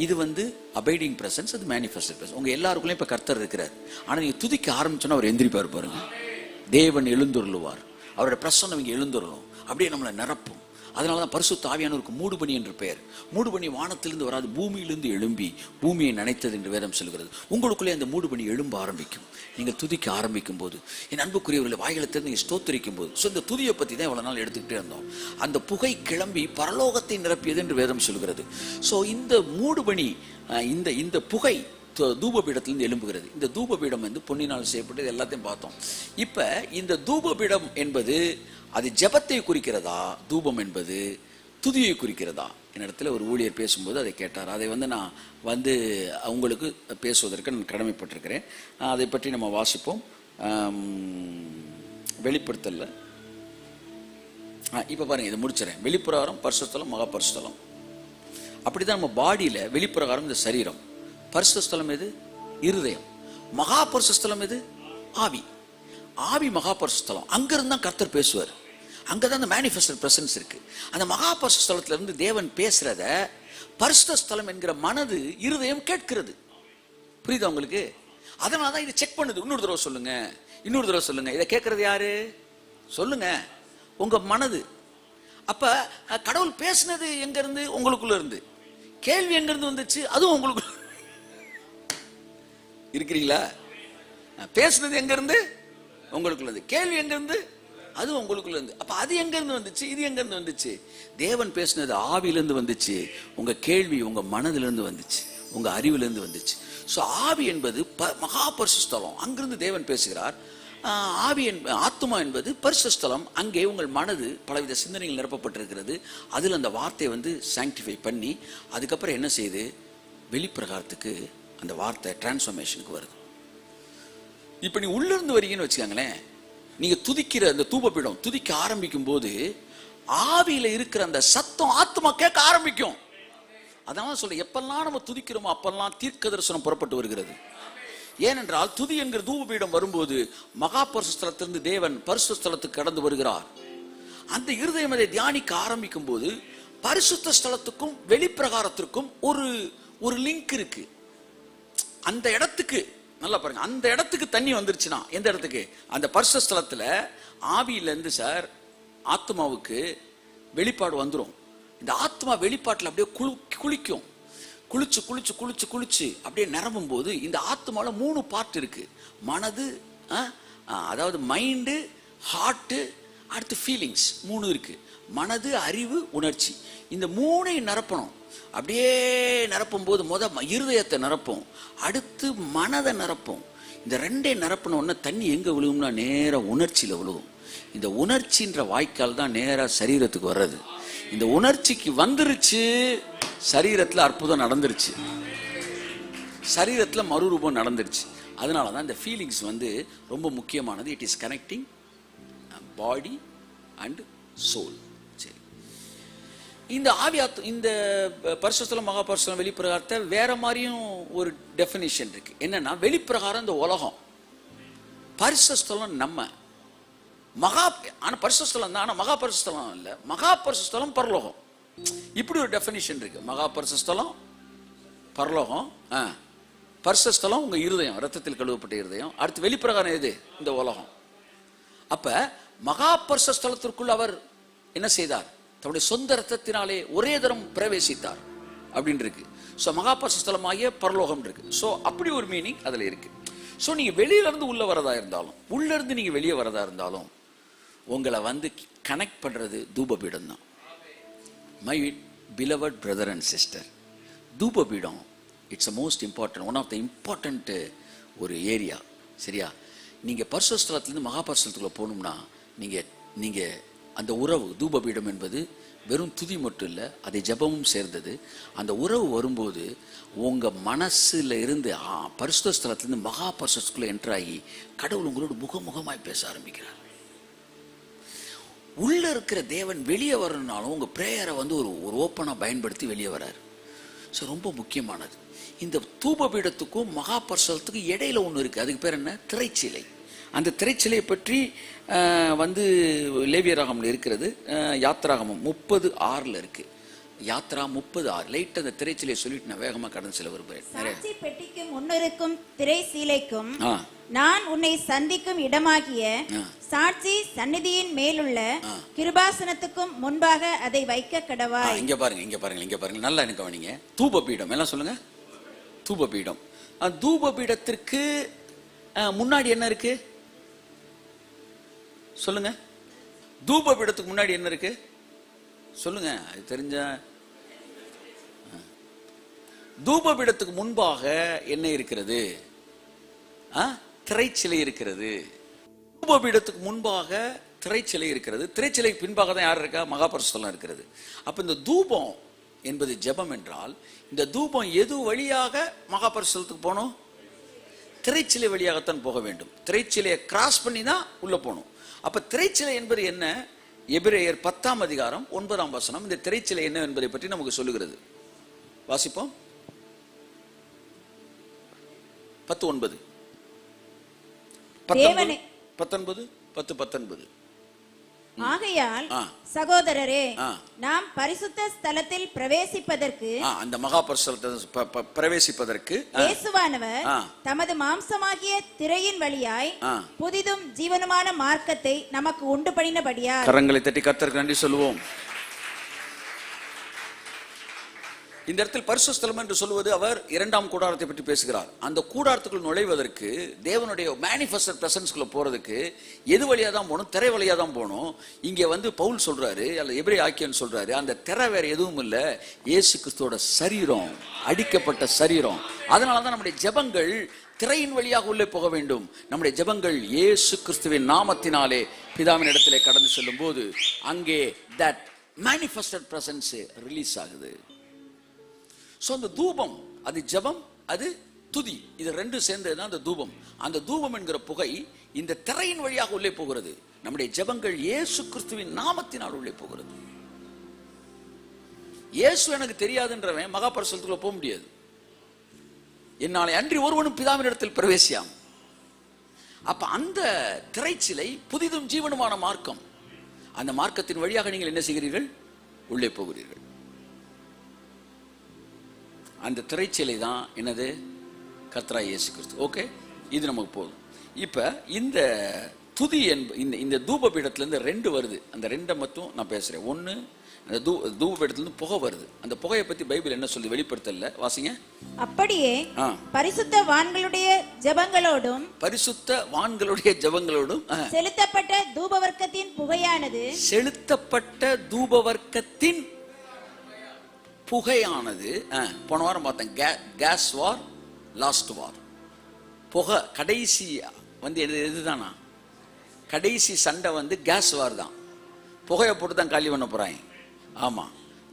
A: இது வந்து அபைடிங் ப்ரெசன்ஸ், அது மேனிஃபெஸ்டட் ப்ரெசன்ஸ். உங்கள் எல்லாருக்குள்ளேயும் இப்போ கர்த்தர் இருக்கிறார். ஆனால் நீங்கள் துதிக்க ஆரம்பிச்சோன்னா அவர் எந்திரிப்பார் பாருங்க. தேவன் எழுந்துருளுவார். அவரோட பிரசன்னம் இங்கே எழுந்துருளும், அப்படியே நம்மளை நிரப்பும். அதனால தான் பரிசுத்த ஆவியானவருக்கு மூடுபனி என்று பெயர். மூடுபனி வானத்திலிருந்து வராது, பூமியிலிருந்து எழும்பி பூமியை நனைத்தது என்று வேதம் சொல்கிறது. உங்களுக்குள்ளே அந்த மூடுபனி எழும்ப ஆரம்பிக்கும். நீங்கள் துதிக்க ஆரம்பிக்கும் போது, என் அன்புக்குரியவர்களை வாய்களை திறந்து நீங்கள் ஸ்தோத்திரிக்கும் போது. ஸோ இந்த துதியை பற்றி தான் இவ்வளோ நாள் எடுத்துக்கிட்டே இருந்தோம். அந்த புகை கிளம்பி பரலோகத்தை நிரப்பியது என்று வேதம் சொல்கிறது. ஸோ இந்த மூடுபனி, இந்த புகை தூபபீடத்திலிருந்து எழும்புகிறது. இந்த தூபபீடம் வந்து பொன்னினால் செய்யப்பட்டது, எல்லாத்தையும் பார்த்தோம். இப்போ இந்த தூபபீடம் என்பது அது ஜெபத்தை குறிக்கிறதா, தூபம் என்பது துதியை குறிக்கிறதா? என்னிடத்துல ஒரு ஊழியர் பேசும்போது அதை கேட்டார். அதை வந்து நான் வந்து அவங்களுக்கு பேசுவதற்கு நான் கடமைப்பட்டிருக்கிறேன். அதை பற்றி நம்ம வாசிப்போம். வெளிப்படுத்தல இப்போ பாருங்க, இதை முடிச்சிடறேன். வெளிப்பிரகாரம், பரிசுத்தலம், மகா பரிசுத்தலம். அப்படிதான் நம்ம பாடியில் வெளிப்பிரகாரம் இந்த சரீரம், பரிசுத்த ஸ்தலம் எது? இருதயம். மகா பரிசுத்த ஸ்தலம் எது? ஆவி. ஆவி மகா பரிசுத்த ஸ்தலம். அங்கிருந்து தான் கர்த்தர் பேசுவார். அங்கதான் அந்த மேனிஃபெஸ்டட் பிரசன்ஸ் இருக்கு. அந்த மகா பரிசுத்த ஸ்தலத்துல இருந்து தேவன் பேசுறத பரிசுத்த ஸ்தலம் என்கிற மனது, இருதயம் கேட்கிறது. புரியுதா உங்களுக்கு? அதனாலதான் இது செக் பண்ணுது. இன்னொரு தடவை சொல்லுங்க, இன்னொரு தடவை சொல்லுங்க. இதை கேட்கறது யாரு? சொல்லுங்க, உங்க மனது. அப்ப கடவுள் பேசினது எங்க இருந்து? உங்களுக்குள்ள இருந்து. கேள்வி எங்க இருந்து வந்துச்சு? அதுவும் உங்களுக்கு இருக்கிறீங்களா? பேசினது எங்க இருந்து? உங்களுக்குள்ள இருந்து. கேள்வி எங்க இருந்து? அது உங்களுக்குள்ள இருந்து. அப்ப அது எங்க இருந்து வந்துச்சு? இது எங்க இருந்து வந்துச்சு? தேவன் பேசினது ஆவியிலிருந்து வந்துச்சு. உங்க கேள்வி உங்க மனதிலிருந்து வந்துச்சு, உங்க அறிவிலிருந்து வந்துச்சு. ஸோ ஆவி என்பது மகா பரிசுத்த ஸ்தலம், அங்கிருந்து தேவன் பேசுகிறார். ஆவி ஆத்மா என்பது பரிசுத்த ஸ்தலம், அங்கே உங்கள் மனது பலவித சிந்தனைகள் நிரப்பப்பட்டிருக்கிறது. அதில் அந்த வார்த்தையை வந்து சாங்டிஃபை பண்ணி அதுக்கப்புறம் என்ன செய்யுது? வெளிப்பிரகாரத்துக்கு அந்த வார்த்தை டிரான்ஸ்ஃபர்மேஷனுக்கு வருது. இப்போ நீ உள்ளிருந்து வரீங்கன்னு வச்சுக்கோங்களேன், நீங்க துதிக்கிற அந்த தூபபீடம் துதிக்க ஆரம்பிக்கும் போது ஆவியில இருக்கிற அந்த சத்தம் ஆத்மா கேட்க ஆரம்பிக்கும். அதனால சொல்ல, எப்பெல்லாம் நம்ம துதிக்கிறோமோ அப்பெல்லாம் தீர்க்க தரிசனம் புறப்பட்டு வருகிறது. ஏனென்றால் துதி என்கிற தூபபீடம் வரும்போது மகா பரிசுத்த ஸ்தலத்திலிருந்து தேவன் பரிசுத்த ஸ்தலத்துக்கு கடந்து வருகிறார். அந்த இருதயம் அதை தியானிக்க ஆரம்பிக்கும் போது பரிசுத்த ஸ்தலத்துக்கும் வெளிப்பிரகாரத்திற்கும் ஒரு லிங்க் இருக்கு. அந்த இடத்துக்கு நல்லா பாருங்க, அந்த இடத்துக்கு தண்ணி வந்துருச்சுன்னா, எந்த இடத்துக்கு? அந்த பரிசுத்த ஸ்தலத்துல ஆவியில இருந்து சார் ஆத்மாவுக்கு வெளிப்பாடு வந்துடும். இந்த ஆத்மா வெளிப்பாட்டில் அப்படியே குளிக்கும். குளிச்சு குளிச்சு குளிச்சு குளிச்சு அப்படியே நிரம்பும் போது இந்த ஆத்மாவில் 3 பார்ட் இருக்கு. மனது, அதாவது மைண்டு, ஹார்ட்டு, அடுத்து ஃபீலிங்ஸ் 3 இருக்கு. மனது, அறிவு, உணர்ச்சி. இந்த 3ஐயும் நிரப்பணும். அப்படியே நிரப்பும் போது இருதயத்தை நிரப்போம், அடுத்து மனதை நிரப்போம். இந்த 2ஐயும் நிரப்பினோன்னா தண்ணி எங்க விழுகும்னா நேராக உணர்ச்சியில விழுகும். இந்த உணர்ச்சின்ற வாய்க்கால் தான் நேராக சரீரத்துக்கு வர்றது. இந்த உணர்ச்சிக்கு வந்துருச்சு, சரீரத்தில் அற்புதம் நடந்துருச்சு, சரீரத்தில் மறுரூபம் நடந்துருச்சு. அதனால தான் இந்த ஃபீலிங்ஸ் வந்து ரொம்ப முக்கியமானது. It is connecting body and soul. சரி, இந்த ஆவியாத் இந்த பரிசுத்தலம் மகா பரிசுத்தலம் வெளிப்பிரகாரத்தை வேற மாதிரியும் ஒரு டெஃபினிஷன் இருக்கு. என்னன்னா, வெளிப்பிரகாரம் இந்த உலகம், பரிசுத்தலம் நம்ம. ஆனா பரிசுத்தலம் தான், ஆனா மகா பரிசுத்தலம் இல்ல. மகா பரிசுத்தலம் பரலோகம். இப்படி ஒரு டெஃபினிஷன் இருக்கு. மகா பரிசுத்தலம் பரலோகம், பரிசுத்தலம் உங்க இருதயம், ரத்தத்தில் கழுவப்பட்ட இருதயம். அடுத்து வெளிப்பிரகாரம் எது? இந்த உலகம். அப்ப மகா பரிசுத்தலத்திற்குள் அவர் என்ன செய்தார்? தன்னுடைய சொந்த ரத்தத்தினாலே ஒரே தரம் பிரவேசித்தார் அப்படின்னு இருக்கு. ஸோ மகா பரிசுத்தலமாகிய பரலோகம் இருக்கு. ஸோ அப்படி ஒரு மீனிங் அதுல இருக்கு. ஸோ நீங்க வெளியில இருந்து உள்ள வரதா இருந்தாலும், உள்ள இருந்து நீங்க வெளியே வரதா இருந்தாலும், உங்களை வந்து கனெக்ட் பண்றது தூபபீடம் தான். My beloved brother and sister, தூபபீடம் it's a most important, one of the important ஒரு ஏரியா. சரியா? நீங்க பரிசுத்த ஸ்தலத்திலிருந்து மகா பரிசுத்தலத்துக்குள்ள போகணும்னா நீங்க அந்த உறவு, தூபபீடம் என்பது வெறும் துதி மட்டும் இல்லை, அதை ஜெபமும் சேர்ந்தது. அந்த உறவு வரும்போது உங்க மனசுல இருந்து பரிசுத்த ஸ்தலத்திலிருந்து மகா பரிசுத்தத்துக்குள்ள என்ட்ராகி கடவுள் உங்களோட முகமுகமாய் பேச ஆரம்பிக்கிறார். உள்ள இருக்கிற தேவன் வெளியே வரணும்னாலும் உங்க பிரேயரை வந்து ஒரு ஓப்பனா பயன்படுத்தி வெளியே வராரு. ஸோ ரொம்ப முக்கியமானது. இந்த தூபபீடத்துக்கும் மகா பரிசுத்தத்துக்கும் இடையில ஒன்று இருக்கு. அதுக்கு பேர் என்ன? திரைச்சிலை. அந்த திரைச்சிலையை பற்றி வந்து லேவியராகம்ல இருக்கிறது. யாத்ராகமம் 30:6 இருக்கு. யாத்ரா 30:6. லைட் அந்த திரைச்சிலையை சொல்லிட்டு நான் வேகமா கடந்து செல்ல விரும்புகிறேன்.
B: சாட்சி பெட்டிக்கு முன்னிருக்கும் திரைச்சீலைக்கும் நான் உன்னை சந்திக்கும் இடமாகிய சாட்சி சந்நிதியின் மேலுள்ள கிருபாசனத்துக்கும் முன்பாக அதை வைக்க கடவாய்.
A: இங்க பாருங்க நல்லா எனக்கு கவனிங்க. தூபபீடம் எல்லாம் சொல்லுங்க. தூபபீடம், தூபபீடத்திற்கு முன்னாடி என்ன இருக்கு சொல்லுங்க. தூபபீடத்துக்கு முன்னாடி என்ன இருக்கு சொல்லுங்க. அது தெரிஞ்ச தூபபீடத்துக்கு முன்பாக என்ன இருக்கிறது? திரைச்சிலை இருக்கிறது. தூபபீடத்துக்கு முன்பாக திரைச்சிலை இருக்கிறது. திரைச்சிலைக்கு பின்பாக தான் யார் இருக்கா? மகா பரிசுத்தலம் இருக்கிறது. அப்ப இந்த தூபம் என்பது ஜெபம் என்றால், இந்த தூபம் எது வழியாக மகா பரிசுத்தலத்துக்கு போகணும்? திரைச்சிலை வழியாகத்தான் போக வேண்டும். திரைச்சிலையை கிராஸ் பண்ணி தான் உள்ள போகணும். அப்ப திரைச்சிலை என்பது என்ன? எபிரேயர் 10:9 இந்த திரைச்சிலை என்ன என்பதை பற்றி நமக்கு சொல்லுகிறது. வாசிப்போம். 10:9. 10:19.
B: ஆகையால் சகோதரரே, நாம் பரிசுத்த ஸ்தலத்தில் பிரவேசிப்பதற்கு,
A: அந்த மகா பரிசுத்தலத்தில் பிரவேசிப்பதற்கு
B: இயேசுவானவர் தமது மாம்சமாகிய திரையின் வழியாய் புதிதும் ஜீவனுமான மார்க்கத்தை நமக்கு உண்டு பண்ணினபடியால்.
A: கரங்களை தட்டி கர்த்தருக்கு நன்றி சொல்லுவோம். இந்த இடத்தில் பரிசுத்த ஸ்தலம் என்று சொல்வது அவர் இரண்டாம் கூடாரத்தை பற்றி பேசுகிறார். அந்த கூடாரத்துக்குள் நுழைவதற்கு, தேவனுடைய மேனிஃபெஸ்டட் பிரசன்ஸ்குள்ள போறதுக்கு எது வழியா தான் போகணும்? திரை வழியா தான் போகணும். இங்கே பவுல் சொல்றாரு, அல்ல எபிரேய ஆக்கியன் சொல்றாரு, அந்த திரை வேற எதுவும் இல்லை, இயேசு கிறிஸ்துவோட சரீரம், அடிக்கப்பட்ட சரீரம். அதனாலதான் நம்முடைய ஜெபங்கள் திரையின் வழியாக உள்ளே போக வேண்டும். நம்முடைய ஜெபங்கள் இயேசு கிறிஸ்துவின் நாமத்தினாலே பிதாவின் இடத்திலே கடந்து செல்லும் போது அங்கே தட் மேனிஃபெஸ்டட் பிரசன்ஸ் ரிலீஸ் ஆகுது. சோ அந்த தூபம், அது ஜெபம், அது துதி, இது ரெண்டும் சேர்ந்ததுதான் அந்த தூபம். அந்த தூபம் என்கிற புகை இந்த திரையின் வழியாக உள்ளே போகிறது. நம்முடைய ஜெபங்கள் இயேசு கிறிஸ்துவின் நாமத்தினால் உள்ளே போகிறது. இயேசு எனக்கு தெரியாதுன்றவன் மகா பரிசுத்தத்துக்குள்ள போக முடியாது. என்னாலே அன்றி ஒருவனும் பிதாவின் இடத்தில் பிரவேசியாம். அப்ப அந்த திரைச்சிலை புதிதும் ஜீவனுமான மார்க்கம். அந்த மார்க்கத்தின் வழியாக நீங்கள் என்ன செய்கிறீர்கள்? உள்ளே போகிறீர்கள். அந்த திரைச்சிலை தான் என்னது? கர்த்தராகிய இயேசு கிறிஸ்து. ஓகே, இது நமக்கு போதும். இப்ப இந்த துதி இந்த தூப பீடத்திலிருந்து 2 வருது. அந்த 2 மட்டும் நான் பேசுறேன். ஒன்னு, அந்த தூப பீடத்திலிருந்து புகை வருது. அந்த புகையை பத்தி பைபிள் என்ன சொல்லி வெளிப்படுத்தல, வாசிங்க.
B: அப்படியே பரிசுத்த வான்களுடைய ஜெபங்களோடும் செலுத்தப்பட்ட தூபவர்க்கத்தின் புகையானது
A: போன வாரம் பார்த்தேன். கேஸ் வார், லாஸ்ட் வார். புகை கடைசி எதுதானா? கடைசி சண்டை கேஸ் வார் தான். புகையை போட்டு தான் காலி பண்ண போறாங்க. ஆமா,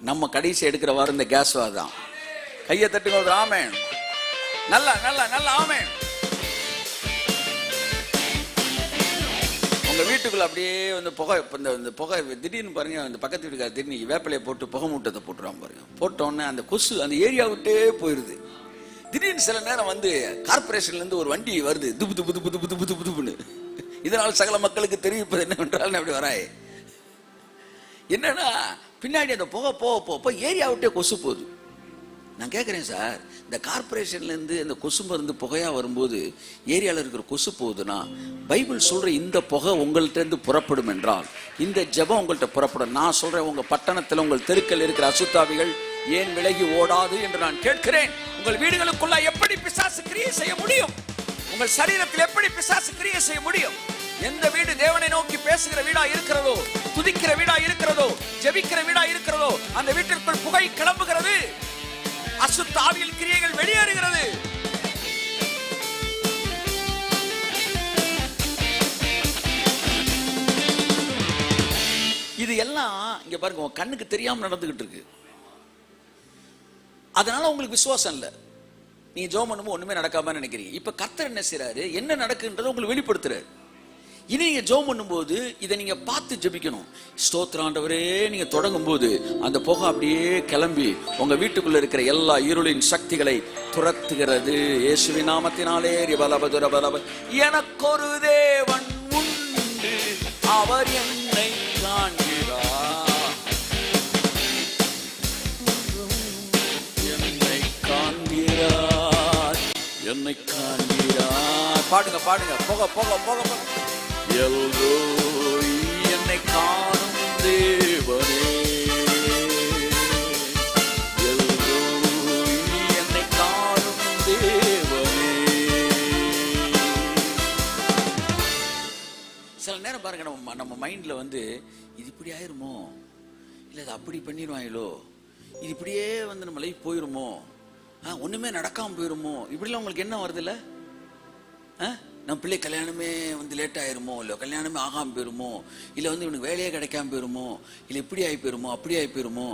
A: நம்ம கடைசி எடுக்கிற வார் இந்த கேஸ் வார் தான். கையை தட்டுங்க. ஆமென். நல்லா நல்லா நல்லா ஆமென். உங்க வீட்டுக்குள்ள அப்படியே புகை, இந்த புகை திடீர்னு பாருங்க, அந்த பக்கத்து வீட்டுக்கார திடீர்னு வேப்பிலையை போட்டு புகை மூட்டத்தை போட்டுருவாங்க பாருங்க. போட்டோன்னே அந்த கொசு அந்த ஏரியா விட்டே போயிருது. திடீர்னு சில நேரம் கார்பரேஷன்ல இருந்து ஒரு வண்டி வருது, துப்பு துப்பு துப்பு துப்பு துப்பு துப்பு துப்புன்னு. இதனால் சகல மக்களுக்கு தெரிவிப்பது என்னவென்றால் அப்படி வராய். என்னன்னா பின்னாடி அந்த புகை போக ஏரியா விட்டே கொசு போகுது. நான் கேட்குறேன் சார், இந்த கார்பரேஷன்ல இருந்து இந்த கொசு மருந்து புகையா வரும்போது ஏரியாவில் இருக்கிற கொசு போகுதுன்னா, பைபிள் சொல்ற இந்த புகை உங்கள்கிட்ட இருந்து புறப்படும் என்றால், இந்த ஜெபம் உங்கள்கிட்ட புறப்படும். நான் சொல்றேன், உங்க பட்டணத்தில் உங்கள் தெருக்கள் இருக்கிற அசுத்தாவிகள் ஏன் விலகி ஓடாது என்று நான் கேட்கிறேன். உங்கள் வீடுகளுக்குள்ள எப்படி பிசாசு கிரியை செய்ய முடியும்? உங்கள் சரீரத்தில் எப்படி பிசாசு கிரியை செய்ய முடியும்? எந்த வீடு தேவனை நோக்கி பேசுகிற வீடா இருக்கிறதோ, துதிக்கிற வீடா இருக்கிறதோ, ஜெபிக்கிற வீடா இருக்கிறதோ, அந்த வீட்டிற்குள் புகை கிளம்புகிறது, அசுத்த ஆவியின் கிரியைகள் வெளியேறுகிறது. இது எல்லாம் இங்க பாருங்க, உங்க கண்ணுக்கு தெரியாம நடந்துகிட்டு இருக்கு. அதனால உங்களுக்கு விசுவாசம் இல்ல. நீங்க ஜெபம் பண்ணும்போது ஒண்ணுமே நடக்காம நினைக்கிறீங்க. இப்ப கர்த்தர் என்ன செய்றாரு? என்ன நடக்குன்றதை உங்களுக்கு வெளிப்படுத்துறாரு. இனி நீங்க ஜெபம் பண்ணும்போது இதை நீங்க பார்த்து ஜெபிக்கணும். ஸ்தோத்திர ஆண்டவரே நீங்க தொடங்கும் போது அந்த புகை அப்படியே கிளம்பி உங்க வீட்டுக்குள்ள இருக்கிற எல்லா இருளின் சக்திகளை துரத்துகிறது. இயேசுவின் நாமத்தினாலே. எனக்கு ஒரு தேவன் உண்டு, அவர் என்னை காண்கிறார், என்னை காண்கிறார், என்னை காண்கிறார். பாடுங்க பாடுங்க. புகை புகை புகை புகை. எல்லோய் என்னை காணும் தேவனே, எல்லோய் என்னை காணும் தேவனே. சில நேரம் பாருங்க, நம்ம மைண்ட்ல இது இப்படி ஆயிருமோ, இல்ல இது அப்படி பண்ணிடுவாங்களோ, இது இப்படியே நம்ம லைஃப் போயிருமோ, ஒண்ணுமே நடக்காம போயிருமோ, இப்படிலாம் உங்களுக்கு என்ன வருது? இல்ல நம்ம பிள்ளை கல்யாணமே லேட் ஆயிருமோ, இல்லை கல்யாணமே ஆகாம போயிருமோ, இல்லை இவனுக்கு வேலையே கிடைக்காம போயிருமோ, இல்லை இப்படி ஆகி போயிருமோ, அப்படி ஆகி போயிருமோ,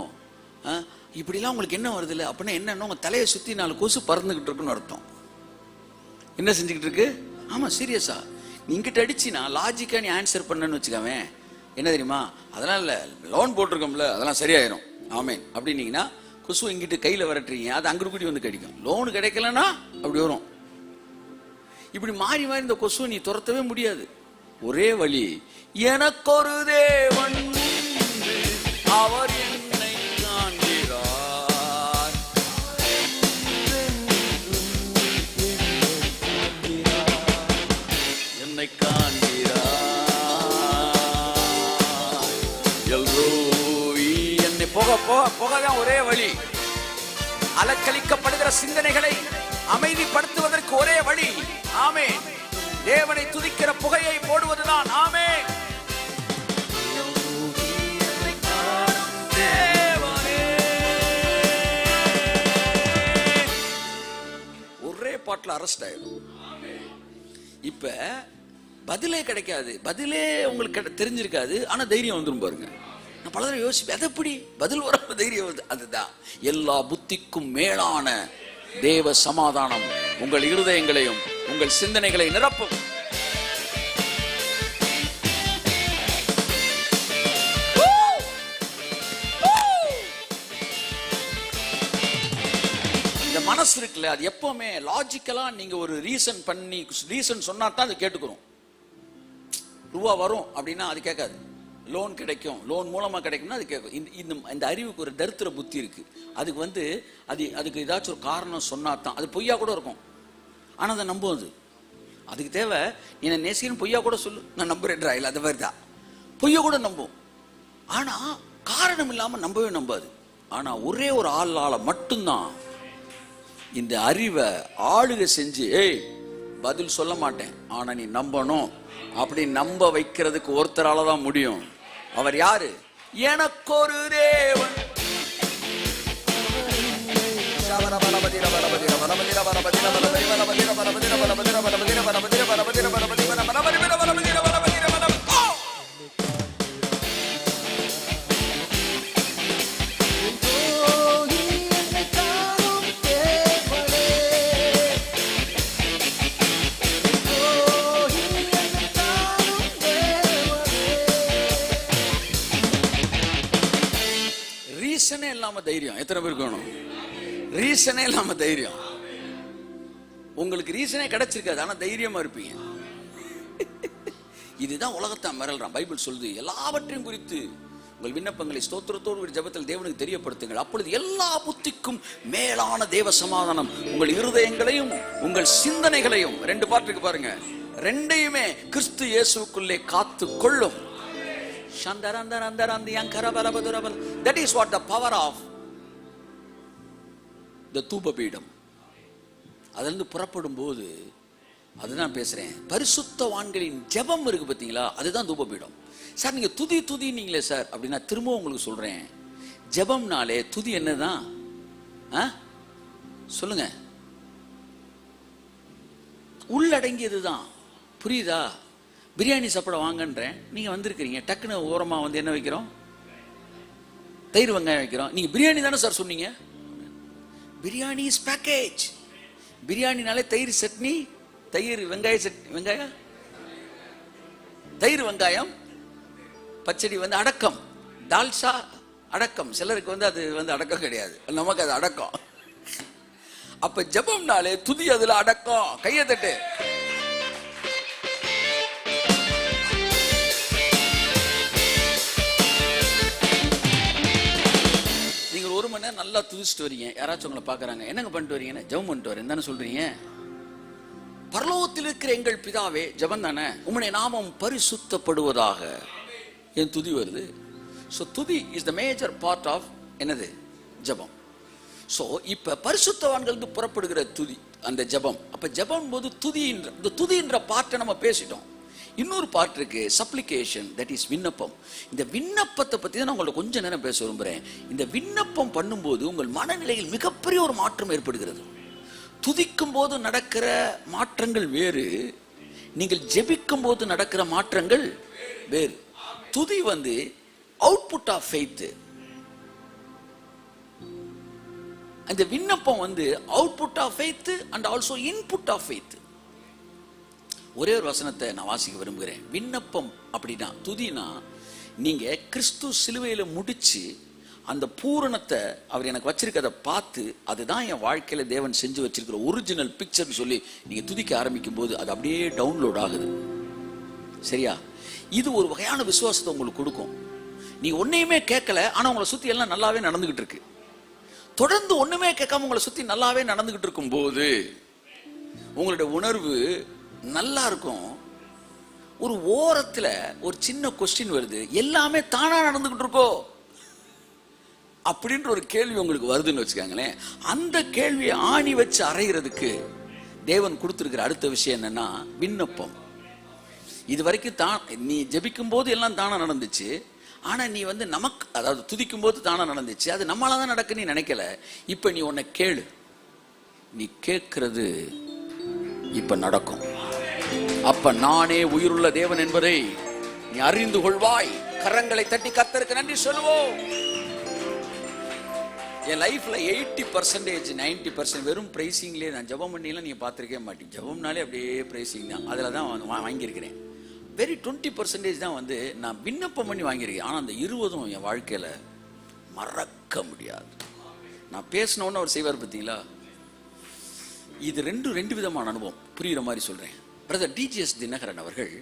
A: இப்படிலாம் உங்களுக்கு என்ன வருது? இல்லை அப்படின்னா என்னன்னா, உங்க தலையை சுற்றி 4 கொசு பறந்துகிட்டு இருக்குன்னு அர்த்தம். என்ன செஞ்சுக்கிட்டு இருக்கு? ஆமா, சீரியஸா நீ இங்கிட்ட அடிச்சு நான் லாஜிக்கா நீ ஆன்சர் பண்ணன்னு வச்சுக்கவே, என்ன தெரியுமா, அதெல்லாம் இல்லை, லோன் போட்டிருக்கோம்ல அதெல்லாம் சரியாயிரும் ஆமேன் அப்படின்னீங்கன்னா, கொசு இங்கிட்டு கையில் விரட்டுறீங்க, அது அங்கிட்டு கூட்டி கடிக்கும். லோனு கிடைக்கலன்னா அப்படி வரும். இப்படி மாறி மாறி இந்த கொசுவை நீ துரத்தவே முடியாது. ஒரே வழி, எனக்கொரு தேவன் அவர் என்னை காண்கிறார், என்னை காண்கிறார். எல்ரோய் என்னை போகதான் ஒரே வழி. அலக்களிக்கப்படுகிற சிந்தனைகளை அமைதிப்படுத்துவதற்கு ஒரே வழி. ஆமென். தேவனை துதிக்கிற புகையை போடுவதுதான். ஆமென். ஒரே பாட்டில் அரெஸ்ட் ஆயிடும். இப்ப பதிலே கிடைக்காது, பதிலே உங்களுக்கு தெரிஞ்சிருக்காது, ஆனா தைரியம் வந்துடும் பாருங்க. நான் பல தடவை யோசிப்பேன், அது எப்படி பதில் வர தைரியம் வருது? அதுதான் எல்லா புத்திக்கும் மேலான தேவ சமாதானம் உங்கள் இருதயங்களையும் உங்கள் சிந்தனைகளை நிரப்பும். இந்த மனசு இருக்குல்ல, அது எப்பவுமே லாஜிக்கலா நீங்க ஒரு ரீசன் சொன்னா தான் அது கேட்டுக்கிறோம். ரூபா வரும் அப்படின்னா அது கேட்காது. லோன் கிடைக்கும், லோன் மூலமா கிடைக்கும்னா அது கேட்கும். இந்த அறிவுக்கு ஒரு தரித்திர புத்தி இருக்கு. அதுக்கு அதுக்கு ஏதாச்சும் ஒரு காரணம் சொன்னா தான். அது பொய்யா கூட இருக்கும், ஆனா அதை நம்புவது. அதுக்கு தேவை, நீ என்ன நேசிக்கணும் பொய்யா கூட சொல்லு, நான் நம்புறேன். இல்லை அது மாதிரி தான், பொய்யா கூட நம்பும். ஆனா காரணம் இல்லாம நம்பவே நம்பாது. ஆனா ஒரே ஒரு ஆளால மட்டும்தான் இந்த அறிவை ஆளுகை செஞ்சு, ஏய் பதில் சொல்ல மாட்டேன் ஆனா நீ நம்பணும் அப்படி நம்ப வைக்கிறதுக்கு ஒருத்தரால தான் முடியும். அவர் யாரு? எனக்கொரு தேவன். ரீசனே இல்லாம தைரியம் எத்தனை பேருக்கு வேணும்? ரீசனே இல்லாம தைரியம். உங்களுக்கு ரீசனே கிடைச்சிருக்காது, ஆனா தைரியமா இருப்பீங்க. இதுதான் உலகத்தான் மிரல்றான். பைபிள் சொல்லுது, எல்லாவற்றையும் குறித்து உங்கள் விண்ணப்பங்களை ஸ்தோத்திரத்தோடு ஒரு ஜெபத்தில் தேவனுக்கு தெரியப்படுத்துங்கள், அப்பொழுது எல்லா புத்திக்கும் மேலான தேவ சமாதானம் உங்கள் இருதயங்களையும் உங்கள் சிந்தனைகளையும், ரெண்டு பாட்டுக்கு பாருங்க, ரெண்டையுமே கிறிஸ்து இயேசுவுக்குள்ளே காத்து கொள்ளும். That is what the power of the தூபபீடம். அதிலிருந்து புறப்படும் போது அதுதான் பேசுறேன். பரிசுத்தவான்களின் ஜெபம் இருக்கு பாத்தீங்களா, அதுதான் தூபபீடம். சார் நீங்க துதி நீங்களே சார் அப்படின்னா திரும்ப உங்களுக்கு சொல்றேன், ஜெபம்னாலே துதி என்னதான் சொல்லுங்க, உள்ளடங்கியதுதான். புரியுதா? பிரியாணி சாப்பிட வாங்கன்றேன், நீங்க வந்திருக்கிறீங்க, டக்குன்னு ஓரமா வந்து என்ன வைக்கிறோம்? தயிர் வெங்காயம் வைக்கிறோம். நீங்க பிரியாணி தானே சார் சொன்னீங்க? Biryani is package. பிரியாணினாலே தயிர் சட்னி, தயிர் வெங்காயம் தயிர் வெங்காயம் பச்சடி வந்து அடக்கம், டால்சா அடக்கம். சிலருக்கு வந்து அது வந்து அடக்கம் கிடையாது, நமக்கு அது அடக்கம். அப்ப ஜெபம்னாலே துதி, அதுல அடக்கம். கையை தட்டு. ஒரு மணி நேரம் நல்லா துதிச்சுட்டு வரீங்க, யாராச்சும் உங்களை பாக்குறாங்க, என்னங்க பண்ணிட்டு வரீங்க? ஜெபம் பண்ணிட்டு வரேன் தானே சொல்றீங்க. பரலோகத்தில் இருக்கிற எங்கள் பிதாவே ஜெபம் தானே, உம்முடைய நாமம் பரிசுத்தப்படுவதாக. என் துதி வருது. ஸோ துதி is the major part of என்னது? ஜெபம். ஸோ இப்ப பரிசுத்தவான்கள் புறப்படுகிற துதி அந்த ஜெபம். அப்ப ஜெபம் போது துதின்ற பார்ட்டை நம்ம பேசிட்டோம். இன்னொரு பார்ட் இருக்கு, சப்ளிகேஷன், தட் இஸ் விண்ணப்பம். இந்த விண்ணப்பத்தை பத்தி தான் நான் உங்களை கொஞ்ச நேரம் பேச விரும்புறேன். இந்த விண்ணப்பம் பண்ணும்போது உங்கள் மனநிலையில் மிகப்பெரிய ஒரு மாற்றம் ஏற்படுகிறது. துதிக்கும் போது நடக்கிற மாற்றங்கள் வேறு, நீங்கள் ஜெபிக்கும் போது நடக்கிற மாற்றங்கள் வேறு. துதி வந்து அவுட்புட் ஆஃப் ஃபெய்த், அந்த விண்ணப்பம் வந்து output of faith and also input of faith. ஒரே ஒரு வசனத்தை நான் வாசிக்க விரும்புகிறேன். விண்ணப்பம் அப்படின்னா, துதினா, நீங்க கிறிஸ்து சிலுவையில முடிச்சு அந்த பூரணத்தை அவர் எனக்கு வச்சிருக்கதை பார்த்து அதுதான் என் வாழ்க்கையில தேவன் செஞ்சு வச்சிருக்கிற ஒரிஜினல் பிக்சர் சொல்லி நீங்க துதிக்க ஆரம்பிக்கும் போது அது அப்படியே டவுன்லோட் ஆகுது. சரியா? இது ஒரு வகையான விசுவாசத்தை உங்களுக்கு கொடுக்கும். நீ ஒன்னையுமே கேட்கல, ஆனா உங்களை சுத்தி எல்லாம் நல்லாவே நடந்துகிட்டு இருக்கு. தொடர்ந்து ஒண்ணுமே கேட்காம உங்களை சுத்தி நல்லாவே நடந்துகிட்டு இருக்கும் போது உங்களுடைய உணர்வு நல்லா இருக்கும். ஒரு ஓரத்துல ஒரு சின்ன கொஸ்டின் வருது, எல்லாமே தானா நடந்துகிட்டு இருக்கோ அப்படின்ற ஒரு கேள்வி உங்களுக்கு வருதுன்னு வச்சுக்காங்களேன். அந்த கேள்வியை ஆணி வச்சு அறைகிறதுக்கு தேவன் கொடுத்திருக்கிற அடுத்த விஷயம் என்னன்னா விண்ணப்பம். இது வரைக்கும் தான் நீ ஜெபிக்கும் போது எல்லாம் தானா நடந்துச்சு, ஆனா நீ வந்து நமக்கு, அதாவது துதிக்கும் போது தானா நடந்துச்சு, அது நம்மளால தான் நடக்கு நீ நினைக்கல. இப்ப நீ உன்னை கேளு, நீ கேட்கிறது இப்ப நடக்கும். அப்ப நானே உயிருள்ள தேவன் என்பதை நீ அறிந்து கொள்வாய். கரங்களை தட்டி கர்த்தருக்கு நன்றி சொல்லுவோம். என் லைஃப்ல 80% 90% வெறும் பிரைசிங்லேயே, நான் ஜெபம் பண்ணிலாம் நீங்க பார்த்துருக்கே மாட்டேன். ஜெபம்னாலே அப்படியே பிரைசிங் தான், அதில் தான் வாங்கியிருக்கிறேன். வெரி 20% தான் வந்து நான் விண்ணப்பம் பண்ணி வாங்கியிருக்கேன். ஆனால் அந்த 20 என் வாழ்க்கையில் மறக்க முடியாது. நான் பேசினோன்னு அவர் செய்வார் பார்த்தீங்களா? இது ரெண்டு விதமான அனுபவம். புரிகிற மாதிரி சொல்கிறேன். பிரதர் டிஜிஎஸ் தினகரன் அவர்கள்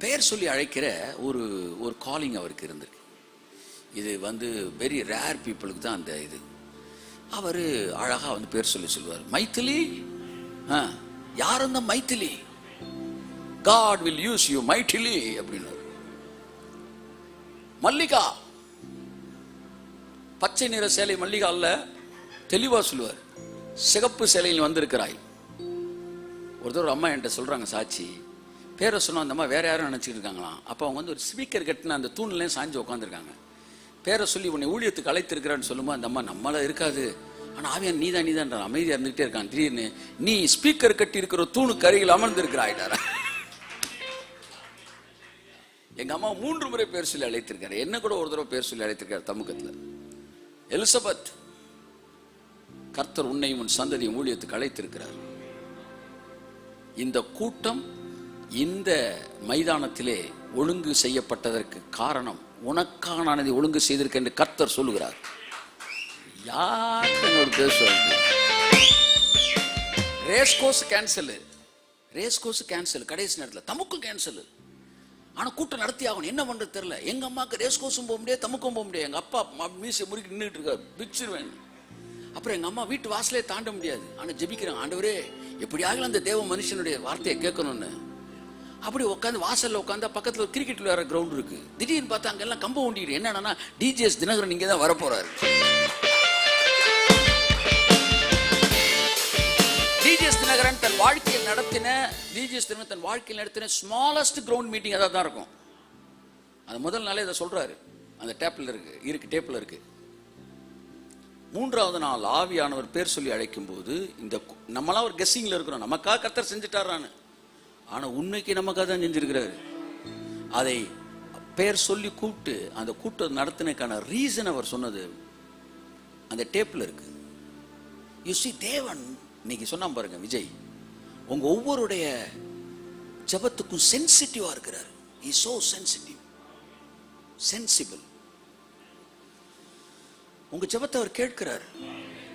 A: பெயர் சொல்லி அழைக்கிற ஒரு காலிங் அவருக்கு இருந்திருக்கு. இது வந்து வெரி ரேர் பீப்புளுக்கு தான் அந்த இது. அவர் அழகாக வந்து பேர் சொல்லி சொல்லுவார். மைத்திலி, யார் அந்த Maithili? God will use you mightily அப்படின்னு. மல்லிகா, பச்சை நிற சேலை மல்லிகா அல்ல, தெளிவா சொல்லுவார், சிகப்பு சேலையில் வந்திருக்கிறாய். ஒருத்தர் அம்மா என்கிட்ட சொல்றாங்க சாட்சி, பேரை சொன்னா அந்த அம்மா வேற யாரும் நினைச்சிட்டு இருக்காங்களாம். அப்போ அவங்க வந்து ஒரு ஸ்பீக்கர் கட்டின அந்த தூண்லையும் சாஞ்சு உட்காந்துருக்காங்க. பேரை சொல்லி உன்னை ஊழியத்துக்கு அழைத்திருக்கிறான்னு சொல்லும்போது அந்த அம்மா நம்மள இருக்காது, ஆனா ஆவியான் நீதான் அமைதியா இருந்துகிட்டே இருக்கான். திடீர்னு நீ ஸ்பீக்கர் கட்டி இருக்கிற தூணுக்கு அருகில் அமர்ந்து இருக்கிறாயிட்டாரா. எங்க அம்மா 3 முறை பேர் சொல்லி அழைத்திருக்காரு. என்ன கூட ஒரு தடவை பேர் சொல்லி அழைத்திருக்காரு தமுகத்துல. எலிசபெத், கர்த்தர் உன்னையும் உன் சந்ததியும் ஊழியத்துக்கு அழைத்திருக்கிறார். இந்த கூட்டம் இந்த மைதானத்திலே ஒழுங்கு செய்யப்பட்டதற்கு காரணம் உனக்கானதை ஒழுங்கு செய்திருக்க என்று கர்த்தர் சொல்லுகிறார். யாருக்கு பேர் சொல்லுங்க? ரேஸ்கோர்ஸ் கேன்சல், கடைசி நேரத்தில் தமுக்கும் கேன்சல். ஆனா கூட்டம் நடத்தி ஆகணும், என்ன பண்றது தெரியல. எங்க அம்மாவுக்கு ரேஸ்கோர்ஸும் போக முடியாது, தமுக்கும் போக முடியாது. எங்க அப்பா மீசை முறுக்கி நின்றுட்டு இருக்காரு, பிச்சிருவேன். அப்புறம் எங்க அம்மா வீட்டு வாசலே தாண்ட முடியாது. ஆனா ஜெபிக்கிறாங்க, ஆண்டவரே எப்படியாகலாம் அந்த தேவ மனுஷனுடைய வார்த்தையை கேட்கணும்னு. அப்படி உட்காந்து வாசல்ல உட்காந்து பக்கத்துல ஒரு கிரிக்கெட் விளையாடுற கிரவுண்ட் இருக்கு. திடீர்னு பார்த்தா அங்கெல்லாம் கம்பம் ஊண்டிட்டு என்னன்னா டிஜிஎஸ் தினகரன் இங்கே தான் வரப்போறாரு. டிஜிஎஸ் தினகரன் தன் வாழ்க்கையில் நடத்தின ஸ்மாலஸ்ட் கிரவுண்ட் மீட்டிங் அதான் தான் இருக்கும். அது முதல் நாளே இதை சொல்றாரு. அந்த டேப்ல இருக்கு. 3வது நாள் ஆவியானவர் பேர் சொல்லி அழைக்கும் போது இந்த நம்மளாம் ஒரு கெஸ்ஸிங்ல இருக்கிறோம், நமக்காக கர்த்தர் செஞ்சுட்டாரான்னு. ஆனா உண்மைக்கு நமக்காக தான் செஞ்சிருக்கிறாரு. அதை பேர் சொல்லி கூப்பிட்டு அந்த கூட்டம் நடத்தினதுக்கான ரீசன் அவர் சொன்னது அந்த டேப்ல இருக்கு. யூ see, தேவன் இன்னைக்கு சொன்னா பாருங்க, விஜய் உங்க ஒவ்வொருடைய ஜபத்துக்கும் சென்சிட்டிவா இருக்கிறார். he is so sensible. உங்க ஜபத்தை அவர் கேட்கிறார்,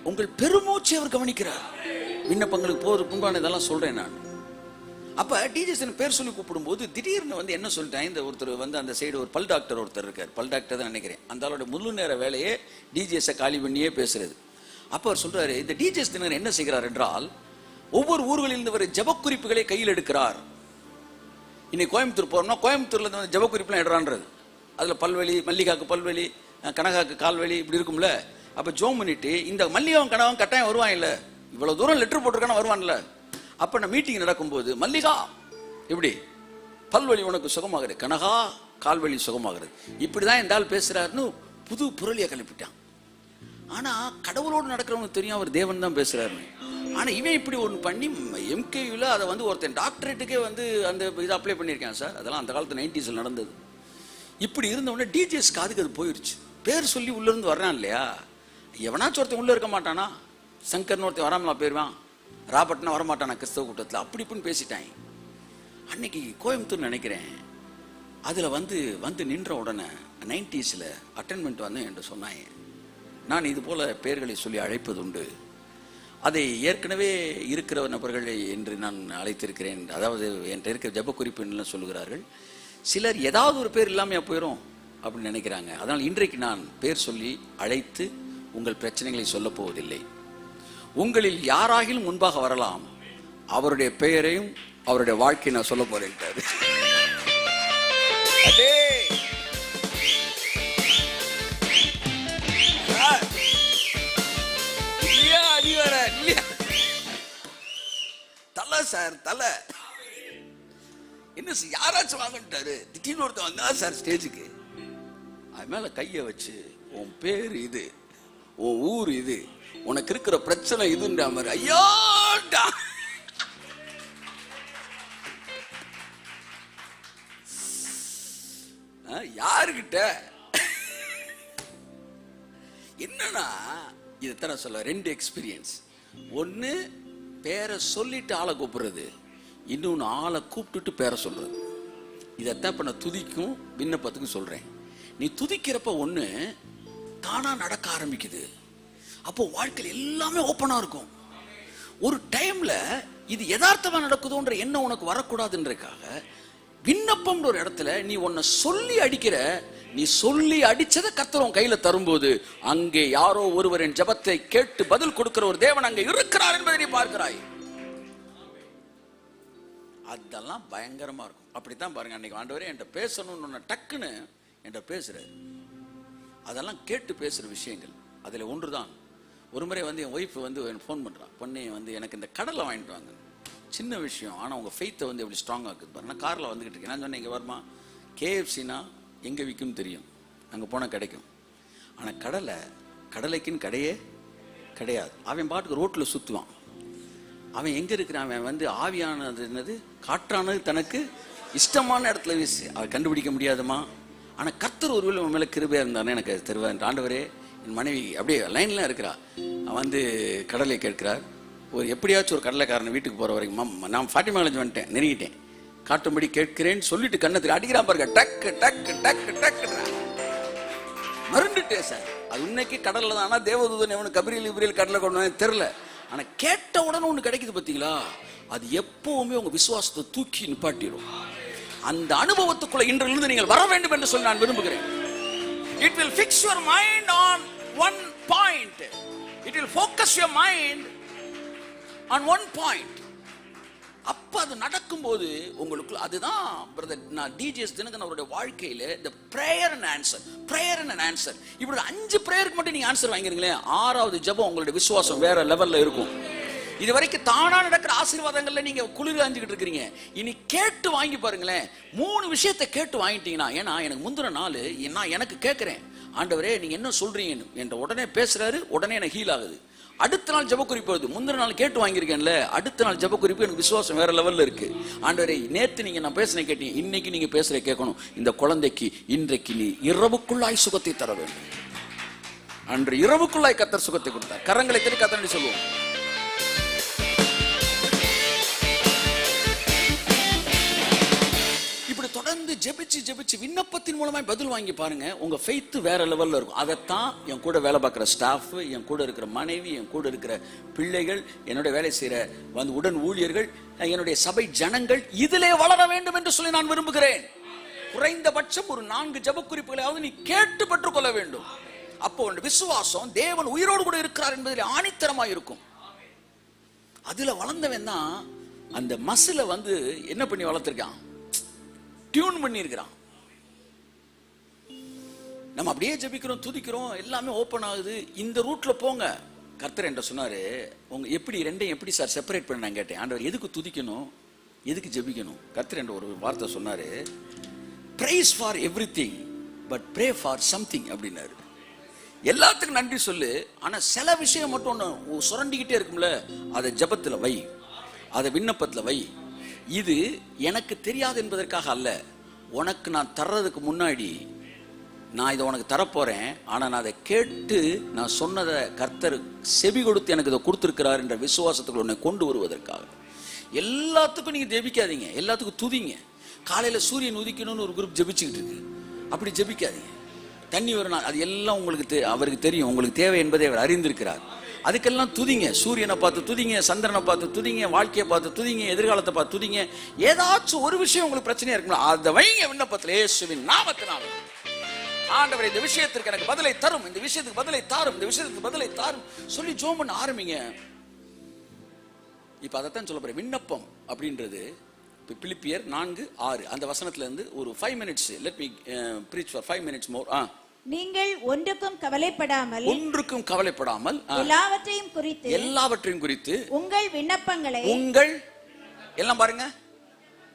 A: உங்கள் பெருமூச்சை அவர் கவனிக்கிறார். விண்ணப்பங்களுக்கு போறதுக்கு முன்பான இதெல்லாம் சொல்றேன் நான். அப்ப டிஜிஎஸ் பேர் சொல்லி கூப்பிடும் போது திடீர்னு வந்து என்ன சொல்லிட்டேன், இந்த ஒருத்தர் வந்து அந்த சைடு ஒரு பல் டாக்டர் ஒருத்தர் இருக்கார், பல் டாக்டர் தான் நினைக்கிறேன். அந்த ஆளோட முழு நேர வேலையே டிஜிஎஸ் காலி பண்ணியே பேசுறது. அப்ப அவர் சொல்றாரு, இந்த டிஜிஎஸ் தினர் என்ன செய்கிறார் என்றால் ஒவ்வொரு ஊர்களில் இருந்து வர ஜப குறிப்புகளை கையில் எடுக்கிறார். இன்னைக்கு கோயம்புத்தூர் போறோம்னா கோயம்புத்தூர்ல இருந்து ஜப குறிப்புலாம் எடுறான்றது. அதுல பல்வலி, மல்லிகாக்கு பல்வலி, கனகாக்கு கால்வலி இப்படி இருக்கும்ல. அப்ப ஜோம் பண்ணிட்டு இந்த மல்லிகாவும் கனகாவும் கட்டாயம் வருவான் இல்ல, இவ்வளவு தூரம் லெட்டர் போட்டிருக்கான வருவான்ல. அப்ப நான் மீட்டிங் நடக்கும்போது மல்லிகா இப்படி பல்வலி உனக்கு சுகமாகிறது, கனகா கால்வலி சுகமாகிறது, இப்படிதான் இந்த ஆள் பேசுறாருன்னு புது புரளியை கிளப்பிட்டான். ஆனா கடவுளோடு நடக்கிறவனுக்கு தெரியும் அவர் தேவன் தான் பேசுறாருன்னு. ஆனா இவன் இப்படி ஒன்று பண்ணி எம்கேயூல அதை வந்து ஒருத்தன் டாக்டரேட்டுக்கே வந்து அந்த இதை அப்ளை பண்ணியிருக்கேன் சார். அதெல்லாம் அந்த காலத்து 90s நடந்தது. இப்படி இருந்தவொடனே டிஜிஎஸ் காதுக்கு அது போயிடுச்சு. பேர் சொல்லி உள்ள இருந்து வர்றான் இல்லையா, எவனாச்சும் ஒருத்தன் உள்ள இருக்க மாட்டானா? சங்கர்னு ஒருத்தன் வராமலா போயிடுவான், ராபர்ட்னா வரமாட்டானா கிறிஸ்தவ கூட்டத்தில், அப்படி இப்படின்னு பேசிட்டாங்க. அன்னைக்கு கோயம்புத்தூர் நினைக்கிறேன், அதில் வந்து நின்ற உடனே 90s அட்டென்மெண்ட் வந்து என்கிட்ட சொன்னாங்க, நான் இது போல பெயர்களை சொல்லி அழைப்பதுண்டு. அதை ஏற்கனவே இருக்கிற நபர்களை என்று நான் அழைத்திருக்கிறேன். அதாவது என்கிட்ட இருக்கிற ஜப குறிப்பு சொல்லுகிறார்கள். சிலர் ஏதாவது ஒரு பேர் இல்லாமல் போயிடும் அப்படின்னு நினைக்கிறாங்க. அதனால் இன்றைக்கு நான் பேர் சொல்லி அழைத்து உங்கள் பிரச்சனைகளை சொல்ல போவதில்லை. உங்களில் யாராகிலும் முன்பாக வரலாம், அவருடைய பெயரையும் அவருடைய வாழ்க்கையை நான் சொல்ல போறேன். தலை சார், தலை என்ன யாராச்சும் வாங்கிட்டாரு, திடீர்னு ஒருத்தன் வந்தா சார் ஸ்டேஜுக்கு, அது மேல கைய வச்சு உன் பேர் இது, உன் ஊர் இது, உனக்கு இருக்கிற பிரச்சனை இதுன்ற மாதிரி ஐயோடா யாருகிட்ட என்னன்னா இதைத்தான் சொல்ல. 2 எக்ஸ்பீரியன்ஸ். ஒன்னு பேரை சொல்லிட்டு ஆளை கூப்பிடுறது, இன்னொன்னு ஆளை கூப்பிட்டுட்டு பேரை சொல்றது. இதைத்தான் இப்ப நான் துதிக்கும் விண்ணப்பத்துக்கும் சொல்றேன். நீ துதிக்கிறப்ப ஒண்ணு தானா நடக்க ஆரம்பிக்குது. அப்போ வாழ்க்கையில் எல்லாமே ஓப்பனா இருக்கும். ஒரு டைம்ல இது யதார்த்தமா நடக்குதோன்ற எண்ணம் உனக்கு வரக்கூடாதுன்றதுக்காக விண்ணப்பம் ஒரு இடத்துல நீ உன்னை சொல்லி அடிக்கிற. நீ சொல்லி அடிச்சதை கர்த்தர் உன் கையில தரும்போது அங்கே யாரோ ஒருவரின் ஜெபத்தை கேட்டு பதில் கொடுக்கிற ஒரு தேவன் அங்கே இருக்கிறார் என்பதை நீ பார்க்கிறாய். அதெல்லாம் பயங்கரமா இருக்கும். அப்படித்தான் பாருங்க, அன்னைக்கு ஆண்டவரே என்கிட்ட பேசணும்னு டக்குன்னு என்கிட்ட பேசுறாரு. அதெல்லாம் கேட்டு பேசுற விஷயங்கள். அதுல ஒன்றுதான், ஒரு முறை என் ஒய்ஃப் ஃபோன் பண்றான், பொண்ணே எனக்கு இந்த கடலை வாங்கிட்டு வாங்க. சின்ன விஷயம், ஆனா உங்க ஃபெய்த்தை எப்படி ஸ்ட்ராங் ஆக்குது பாரு. நான் கார்ல வந்துகிட்டு இருக்கேன். நான் சொன்னேன், இங்க வருமா, KFCனா எங்க விற்கும் தெரியும், அங்க போனா கிடைக்கும். ஆனா கடலைக்குன்னு கடையே கிடையாது. அவன் பாட்டுக்கு ரோட்ல சுத்துவான். அவன் எங்க இருக்கிறான், அவன் ஆவியானது என்னது காற்றானது தனக்கு இஷ்டமான இடத்துல வீசு. அவன் கண்டுபிடிக்க முடியாதுமா. ஆனா கர்த்தர் ஒருவேளை உன் மேல கிருபையா இருந்தானே எனக்கு தருவார். ஆண்டவரே, என் மனைவி அப்படியே லைன்ல இருக்கிறா. அவன் கடலை கேட்கிறார். ஒரு எப்படியாச்சும் ஒரு கடலைக்காரனை வீட்டுக்கு போற வரைக்கும் நான் 40 மைலேஜ் வந்துட்டேன், நெருங்கிட்டேன், காட்டும்படி கேட்கிறேன்னு சொல்லிட்டு கண்ணத்துல அடிக்கிறான் பாருங்க. டக்கு டக்கு டக்கு டக்கு மருண்டுட்டேன் சார். அது இன்னைக்கு கடல்ல தான். ஆனா தேவதூதன் எவனு கபிரியல் கடலை கொண்டு தெரியல. ஆனா கேட்ட உடனே ஒண்ணு கிடைக்குது பாத்தீங்களா, அது எப்பவுமே உங்க விசுவாசத்தை தூக்கி நிப்பாட்டிடும். அந்த அனுபவத்துக்குள்ள இன்றிலிருந்து நீங்கள் வர வேண்டும் என்று சொல்லி நான் விரும்புகிறேன். It will fix your mind on one point. It will focus your mind on one point. அப்ப அது நடக்கும்போது உங்களுக்கு அதுதான் பிரதர் நான் டிஜிஎஸ் தினகரன் அவருடைய வாழ்க்கையில the prayer and answer இப்படி 5 பிரேயருக்கு மட்டும் நீங்க ஆன்சர் வாங்கிருங்களே, 6வது ஜெபம் உங்களுடைய விசுவாசம் வேற லெவல்ல இருக்கும். இது வரைக்கும் தானா நடக்கிற ஆசீர்வாதங்கள்ல நீங்க குளிர் அஞ்சுக்கிட்டு இருக்கீங்க. இனி கேட்டு வாங்கி பாருங்களேன். 3 விஷயத்தை கேட்டு வாங்கிட்டீங்கன்னா, ஏன்னா எனக்கு முந்தின நாள் நான் எனக்கு கேட்கிறேன், ஆண்டவரே நீங்க என்ன சொல்றீங்கன்னு என்ற உடனே பேசுறாரு, உடனே எனக்கு ஹீல் ஆகுது. அடுத்த நாள் ஜெப குறிப்பு வருது. முந்தின நாள் கேட்டு வாங்கியிருக்கேன்ல, அடுத்த நாள் ஜெப குறிப்பு எனக்கு விசுவாசம் வேற லெவல்ல இருக்கு. ஆண்டவரே நேத்து நீங்க நான் பேசுறேன் கேட்டீங்க, இன்னைக்கு நீங்க பேசுற கேட்கணும். இந்த குழந்தைக்கு இன்றைக்கு நீ இரவுக்குள்ளாய் சுகத்தை தர வேண்டும். அன்று இரவுக்குள்ளாய் கர்த்தர் சுகத்தை கொடுத்தார். கரங்களை தட்டி கர்த்தர் சொல்லுவோம். தொடர்ந்து ஜெபிச்சு விண்ணப்பத்தின் மூலமாய் பதில் வாங்கி பாருங்க. உங்க ஃபெய்த் வேற லெவல்ல இருக்கும். அதைத்தான் என் கூட வேலை பார்க்கிற ஸ்டாஃப், என் கூட இருக்கிற மனைவி, என் கூட இருக்கிற பிள்ளைகள், என்னுடைய வேலை செய்யற உடன் ஊழியர்கள், என்னுடைய சபை ஜனங்கள் இதிலே வளர வேண்டும் என்று சொல்லி நான் விரும்புகிறேன். குறைந்தபட்சம் ஒரு 4 ஜெப குறிப்புகளாவது நீ கேட்டு பெற்றுக்கொள்ள வேண்டும். அப்போ உன் விசுவாசம் தேவன் உயிரோடு கூட இருக்கிறார் என்பதில் ஆணித்தரமாய் இருக்கும். அதுல வளர்ந்தவன் தான் அந்த மசில என்ன பண்ணி வளர்த்திருக்கான், டியூன் பண்ணி இருக்கிறான். நம்ம அப்படியே ஜெபிக்கிறோம், துதிக்கிறோம், எல்லாமே ஓபன் ஆகுது. இந்த ரூட்ல போங்க. கர்த்தர் என்கிட்ட சொன்னாரு, உங்க எப்படி ரெண்டையும் எப்படி சார் செப்பரேட் பண்ண நான் கேட்டேன். ஆண்டவர் எதுக்கு துதிக்கணும், எதுக்கு ஜெபிக்கணும்? கர்த்தர் என்ற ஒரு வார்த்தை சொன்னாரு, praise for everything but pray for something அப்படின்னாரு. எல்லாத்துக்கும் நன்றி சொல்லு, ஆனா சில விஷயம் மட்டும் ஒன்று சுரண்டிக்கிட்டே இருக்கும்ல, அதை ஜெபத்துல வை, அதை விண்ணப்பத்துல வை. இது எனக்கு தெரியாது என்பதற்காக அல்ல, உனக்கு நான் தர்றதுக்கு முன்னாடி நான் இதை உனக்கு தரப்போறேன், ஆனா நான் அதை கேட்டு நான் சொன்னதை கர்த்தர் செவி கொடுத்து எனக்கு இதை கொடுத்திருக்கிறார் என்ற விசுவாசத்துக்குள்ள உன்னை கொண்டு வருவதற்காக. எல்லாத்துக்கும் நீங்க ஜெபிக்காதீங்க, எல்லாத்துக்கும் துதிங்க. காலையில சூரியன் உதிக்கணும்னு ஒரு குரூப் ஜெபிச்சுக்கிட்டு இருக்கு, அப்படி ஜெபிக்காதீங்க. தண்ணி வரும், அது எல்லாம் உங்களுக்கு அவருக்கு தெரியும், உங்களுக்கு தேவை என்பதை அவர் அறிந்திருக்கிறார். அதுக்கெல்லாம் துதிங்க. சூரியனை பார்த்து துதிங்க, சந்திரனை பார்த்து துதிங்க, வாழ்க்கையை பார்த்து துதிங்க, எதிர்காலத்தை பார்த்து துதிங்க. ஏதாச்சும் ஒரு விஷயம் உங்களுக்கு பிரச்சனையா இருக்குங்களா, அதை வைங்க விண்ணப்பத்தில் இயேசுவின் நாமத்தினால. ஆண்டவரே இந்த விஷயத்திற்கு எனக்கு பதிலை தரும், இந்த விஷயத்துக்கு பதிலை தாரும், இந்த விஷயத்துக்கு பதிலை தாரும் சொல்லி ஜெபம் பண்ண ஆரம்பிங்க. இப்ப அதைத்தான் சொல்ல போறேன். விண்ணப்பம் அப்படின்றது பிலிப்பியர் 4:6 அந்த வசனத்துல இருந்து ஒரு 5 minutes let me preach for 5 minutes more.
B: நீங்கள் ஒன்றுக்கும் கவலைப்படாமல்
A: எல்லாவற்றையும் குறித்து
B: உங்கள் விண்ணப்பங்களை
A: எல்லாம் பாருங்க,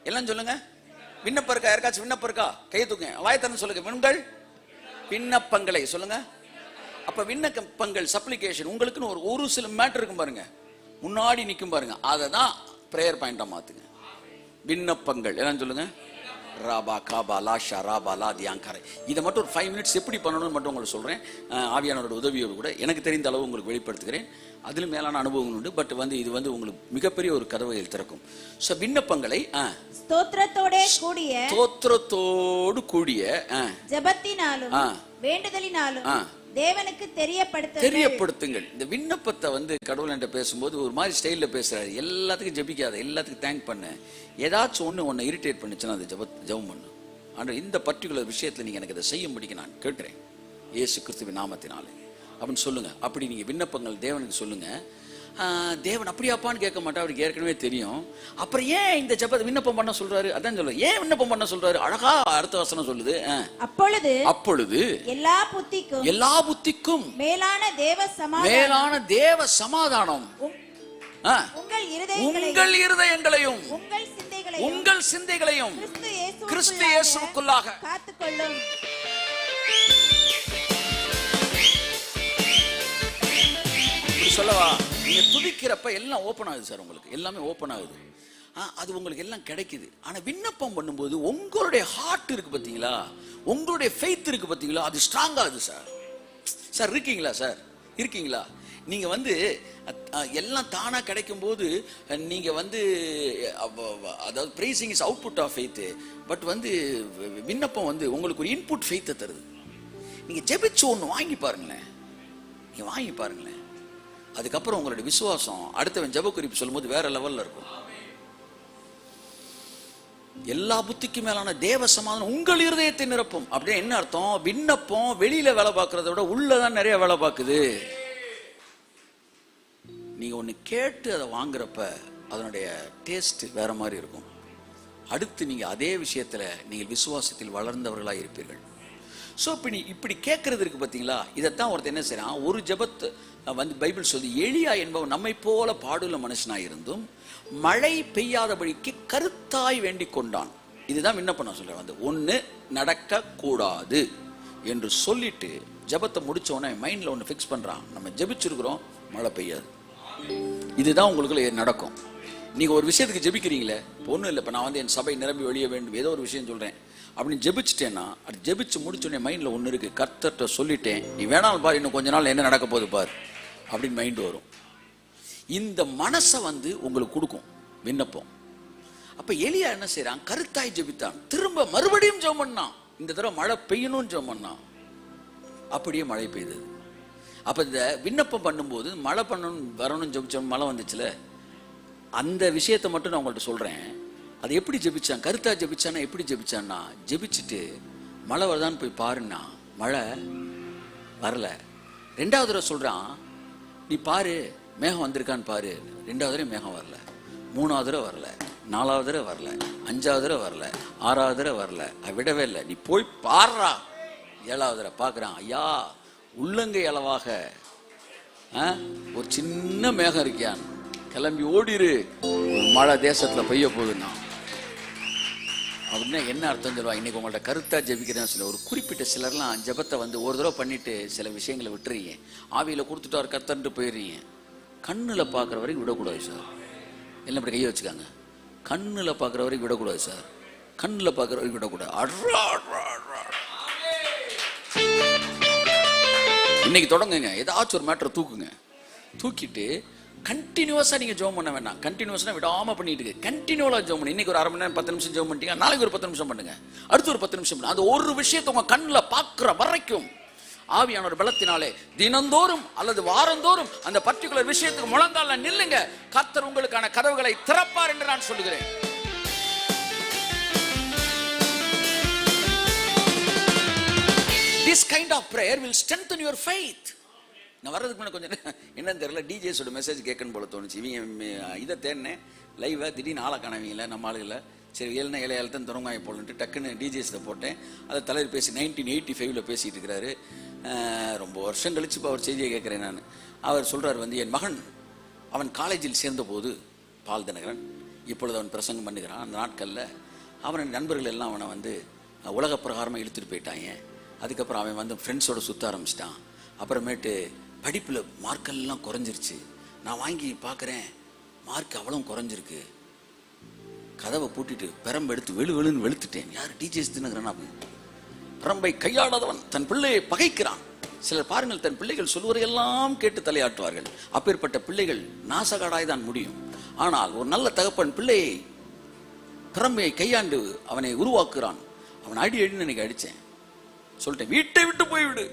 A: எல்லாம் சொல்லுங்க. விண்ணப்பம் இருக்கா? யாருக்காச்சும் விண்ணப்பம் இருக்கா? கையை தூக்குங்க, வாயத்தன்னு சொல்லுங்க. உங்கள் விண்ணப்பங்களை சொல்லுங்க. அப்ப விண்ணப்பங்கள் சப்ளிகேஷன் உங்களுக்குன்னு ஒரு சில மேட்டர் இருக்கும் பாருங்க, முன்னாடி நிற்கும் பாருங்க, அதை தான் பிரேயர் பாயிண்டா மாத்துங்க. விண்ணப்பங்கள் எல்லாம் சொல்லுங்க. ராபா காபா லாஷா ராபா லா தியாங்கரை. இதை மட்டும் ஒரு 5 minutes எப்படி பண்ணணும்னு மட்டும் உங்களுக்கு சொல்றேன். ஆவியானவரோட உதவியோடு கூட எனக்கு தெரிந்த அளவு உங்களுக்கு வெளிப்படுத்துகிறேன். அதிலும் மேலான அனுபவம் உண்டு. பட் இது உங்களுக்கு மிகப்பெரிய ஒரு கதவை திறக்கும். ஸோ விண்ணப்பங்களை ஸ்தோத்திரத்தோடு கூடிய ஜெபத்தினாலும்
B: வேண்டுதலினாலும் தேவனுக்கு
A: தெரியப்படுத்துங்கள். இந்த விண்ணப்பத்தை கடவுள் என்ற பேசும்போது ஒரு மாதிரி ஸ்டைல்ல பேசுறாரு. எல்லாத்துக்கும் ஜெபிக்காத, எல்லாத்துக்கும் தேங்க் பண்ண. ஏதாச்சும் ஒன்னு இரிட்டேட் பண்ணுச்சுன்னா அது ஜெபம் பண்ணு. ஆனால் இந்த பர்டிகுலர் விஷயத்துல நீங்க எனக்கு அதை செய்யும்படிக்கு நான் கேட்கிறேன் இயேசு கிறிஸ்துவின் நாமத்தினாலே அப்படின்னு சொல்லுங்க. அப்படி நீங்க விண்ணப்பங்கள் தேவனுக்கு சொல்லுங்க. தேவன் அப்படியாப்பான்னு கேட்க மாட்டா, அவருக்கு ஏற்கனவே தெரியும். அப்புறம் ஏன் இந்த ஜெபத்தை விண்ணப்பம் பண்ண சொல்றாரு? அதான் சொல்ல, ஏன் விண்ணப்பம் பண்ண சொல்றாரு? அழகா அடுத்த வசனம் சொல்லுது. அப்பொழுது எல்லா புத்திக்கும் மேலான தேவ சமாதானம் உங்கள் இருதயங்களையும் உங்கள் சிந்தைகளையும் கிறிஸ்து இயேசுவுக்குள்ளாக காத்துக்கொள்ளும். சொல்லவா, நீங்க துதிக்கிறப்ப எல்லாம் ஓப்பன் ஆகுது சார், உங்களுக்கு எல்லாமே ஓப்பன் ஆகுது. அது உங்களுக்கு எல்லாம் கிடைக்குது. ஆனா விண்ணப்பம் பண்ணும்போது உங்களுடைய ஹார்ட் இருக்கு பாத்தீங்களா, உங்களுடைய ஃபெய்த் இருக்கு பாத்தீங்களா, அது ஸ்ட்ராங் ஆகுது சார். சார் இருக்கீங்களா? சார் இருக்கீங்களா? நீங்க எல்லாம் தானா கிடைக்கும் போது நீங்க அதாவது praising is output of faith. But விண்ணப்பம் உங்களுக்கு ஒரு இன்புட் ஃபெய்த்தை தருது. நீங்க ஜெபிச்சு ஒன்று வாங்கி பாருங்களேன், நீங்க வாங்கி பாருங்களேன். அதுக்கப்புறம் உங்களுடைய விசுவாசம் அடுத்தவன் ஜெப குறிப்பு சொல்லும்போது வேற லெவல்ல இருக்கும். எல்லா புத்திக்கு மேலான தேவ சமாதானம் உங்கள் இருதயத்தை நிரப்பும். அப்படியே என்ன அர்த்தம்? விண்ணப்பம் வெளியில வேலை பார்க்கறத விட உள்ளதான் நிறைய வேலை பார்க்குது. நீங்க ஒண்ணு கேட்டு அதை வாங்குறப்ப அதனுடைய டேஸ்ட் வேற மாதிரி இருக்கும். அடுத்து நீங்க அதே விஷயத்துல நீங்கள் விசுவாசத்தில் வளர்ந்தவர்களாக இருப்பீர்கள். ஸோ இப்படி கேட்கறது இருக்கு பார்த்தீங்களா? இதைத்தான் ஒருத்தர் என்ன செய்யறான், ஒரு ஜெபத்தை பைபிள் சொல்லி, எலியா என்பவன் நம்மை போல பாடுள்ள மனுஷனாய் இருந்தும் மழை பெய்யாதபடிக்கு கருத்தாய் வேண்டிக் கொண்டான். இதுதான் விண்ணப்பம் நான் சொல்றேன். ஒன்று நடக்க கூடாது என்று சொல்லிட்டு ஜெபத்தை முடிச்ச உடனே மைண்ட்ல ஒன்று ஃபிக்ஸ் பண்றான், நம்ம ஜெபிச்சிருக்கிறோம், மழை பெய்யாது. இதுதான் உங்களுக்குள்ள நடக்கும். நீங்க ஒரு விஷயத்துக்கு ஜெபிக்கிறீங்களே, ஒன்றும் இல்லை, இப்போ நான் என் சபை நிரம்பி வெளிய வேண்டும், ஏதோ ஒரு விஷயம் சொல்றேன் அப்படின்னு ஜெபிச்சிட்டேன்னா, அது ஜெபிச்சு முடிச்சோடனே மைண்ட்ல ஒன்று இருக்கு, கர்த்தர்கிட்ட சொல்லிட்டேன், நீ வேணாலும் பாரு, இன்னும் கொஞ்ச நாள் என்ன நடக்க போகுது பாரு அப்படின்னு மைண்ட் வரும். இந்த மனசை உங்களுக்கு கொடுக்கும் விண்ணப்பம். அப்ப எலியா என்ன செய்யறான், கருத்தாய் ஜெபித்தான், திரும்ப மறுபடியும் ஜெபம் பண்ணான், இந்த தடவை மழை பெய்யணும்னு ஜெபம் பண்ணான், அப்படியே மழை பெய்தது. அப்ப இந்த விண்ணப்பம் பண்ணும்போது மழை பண்ணணும் வரணும்னு ஜெபிச்சோம், மழை வந்துச்சுல, அந்த விஷயத்தை மட்டும் நான் உங்கள்கிட்ட சொல்றேன். அது எப்படி ஜெபிச்சான், கருத்தா ஜெபிச்சானா எப்படி ஜெபிச்சான்னா, ஜெபிச்சுட்டு மழை வருதான்னு போய் பாருன்னா மழை வரல. ரெண்டாவது தடவை சொல்றான், நீ பாரு மேகம் வந்திருக்கான்னு பாரு, ரெண்டாவது தடவை மேகம் வரல, மூணாவது தடவை வரல, நாலாவது தடவை வரல, அஞ்சாவது தடவை வரல, ஆறாவது தடவை வரல, விடவே இல்லை, நீ போய் பாடுறா. ஏழாவது தடவை பார்க்குறான், ஐயா உள்ளங்கை அளவாக ஒரு சின்ன மேகம் இருக்கியான், கிளம்பி ஓடிரு, மழை தேசத்துல பெய்ய போகுதுன்னா. அப்படின்னா என்ன அர்த்தம் சொல்லுவாங்க, இன்னைக்கு உங்கள்ட்ட கருத்தா ஜெபிக்கிறேன்னு சொல்ல, ஒரு குறிப்பிட்ட சிலர்லாம் ஜெபத்தை ஒரு தடவை பண்ணிட்டு சில விஷயங்களை விட்டுறீங்க, ஆவியில கொடுத்துட்டு அவர் கத்தன்ட்டு போயிடுறீங்க. கண்ணுல பார்க்குற வரைக்கும் விடக்கூடாது சார். எல்லாம் இப்படி கையை வச்சுக்காங்க, கண்ணுல பார்க்குற வரைக்கும் விடக்கூடாது சார், கண்ணுல பார்க்குற வரைக்கும் விடக்கூடாது. இன்னைக்கு தொடங்குங்க, ஏதாச்சும் ஒரு மேட்டரை தூக்குங்க, தூக்கிட்டு கண்டினியூஸாக நீங்கள் ஜெபம் பண்ண வேண்டாம். கண்டினியூஸாக விடாமல் பண்ணிட்டு இருக்கு. கண்டினியூவாக ஜெபம் பண்ணி இன்னைக்கு ஒரு அரை மணி நேரம் 10 நிமிஷம் ஜெபம் பண்ணிட்டீங்க, நாளைக்கு ஒரு 10 நிமிஷம் பண்ணுங்க, அடுத்து ஒரு 10 நிமிஷம் பண்ணுங்க. அந்த ஒரு விஷயத்தை உங்கள் கண்ணில் பார்க்குற வரைக்கும் ஆவியான ஒரு பலத்தினாலே தினந்தோறும் அல்லது வாரந்தோறும் அந்த பர்டிகுலர் விஷயத்துக்கு முழங்கால நில்லுங்க. கர்த்தர் உங்களுக்கான கதவுகளை திறப்பார் என்று நான் சொல்லுகிறேன். This kind of prayer will strengthen your faith. நான் வர்றதுக்கு முன்னாடி கொஞ்சம் என்னன்னு தெரியல, டிஜேஸோட மெசேஜ் கேட்கணும் போல தோணுச்சு. இவங்க இதை தேடினேன் லைவாக, திடீர்னு ஆளை காணவீங்கள நம்ம ஆளுகளை. சரி 7 தான் தொடங்காய போலன்ட்டு டக்குன்னு டிஜேஸில் போட்டேன். அதை தலைவர் பேசி 1985 பேசிகிட்டு இருக்கிறாரு. ரொம்ப வருஷம் கழிச்சு இப்போ அவர் செய்தியை கேட்குறேன் நான். அவர் சொல்கிறார் வந்து, என் மகன் அவன் காலேஜில் சேர்ந்தபோது பால் தினகரன், இப்பொழுது அவன் பிரசங்கம் பண்ணுகிறான். அந்த நாட்களில் அவன் நண்பர்கள் எல்லாம் அவனை வந்து உலக பிரகாரமாக இழுத்துட்டு போயிட்டாங்க. அதுக்கப்புறம் அவன் வந்து ஃப்ரெண்ட்ஸோடு சுற்ற ஆரம்பிச்சிட்டான். அப்புறமேட்டு படிப்பில் மார்க்கெல்லாம் குறைஞ்சிருச்சு. நான் வாங்கி பார்க்குறேன், மார்க் அவ்வளோ குறைஞ்சிருக்கு. கதவை பூட்டிட்டு பெரம்பு எடுத்து வெளுன்னு வெளுத்துட்டேன். யார் டிஜேஸ் தினகரன் அப்படின்னு. பெரம்பை கையாடாதவன் தன் பிள்ளையை பகைக்கிறான். சிலர் பாருங்கள், தன் பிள்ளைகள் சொல்வதையெல்லாம் கேட்டு தலையாட்டுவார்கள். அப்பேற்பட்ட பிள்ளைகள் நாசகாடாய் தான் முடியும். ஆனால் ஒரு நல்ல தகப்பன் பிள்ளையை பெரம்பையை கையாண்டு அவனை உருவாக்குறான். அவன் அடின்னு எனக்கு அடித்தேன். சொல்லிட்டேன், வீட்டை விட்டு போய்விடு.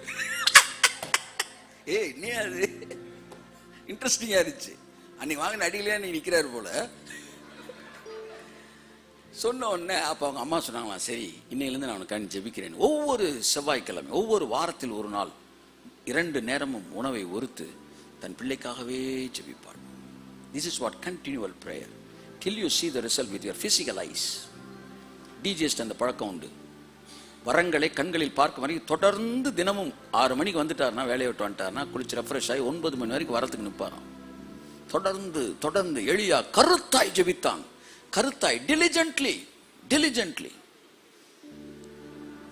A: நீ அது இன்ட்ரெஸ்டிங்கா இருந்துச்சு. அன்னைக்கு வாங்கின அடியிலே நீ நிற்கிறாரு போல சொன்ன உடனே அப்போ அவங்க அம்மா சொன்னாங்களா, சரி இன்னையிலேருந்து நான் அவனுக்காண்டி ஜெபிக்கிறேன். ஒவ்வொரு செவ்வாய்க்கிழமை, ஒவ்வொரு வாரத்தில் ஒரு நாள் 2 நேரமும் உணவை ஒருத்து தன் பிள்ளைக்காகவே ஜெபிப்பாள். This is what continual prayer till you see the result with your physical eyes. டிஜேஸ்ட் அந்த பழக்கம் உண்டு. வரங்களை கண்களில் பார்க்கும் வரைக்கும் தொடர்ந்து தினமும் 6 மணிக்கு வந்துட்டார்னா, வேலையை விட்டு வந்துட்டார்னா, குளிச்சு ரெஃப்ரெஷ் ஆகி 9 மணி வரைக்கும் வரத்துக்கு நிற்பாராம். தொடர்ந்து எளியா கருத்தாய் ஜெபித்தான். கருத்தாய் diligently.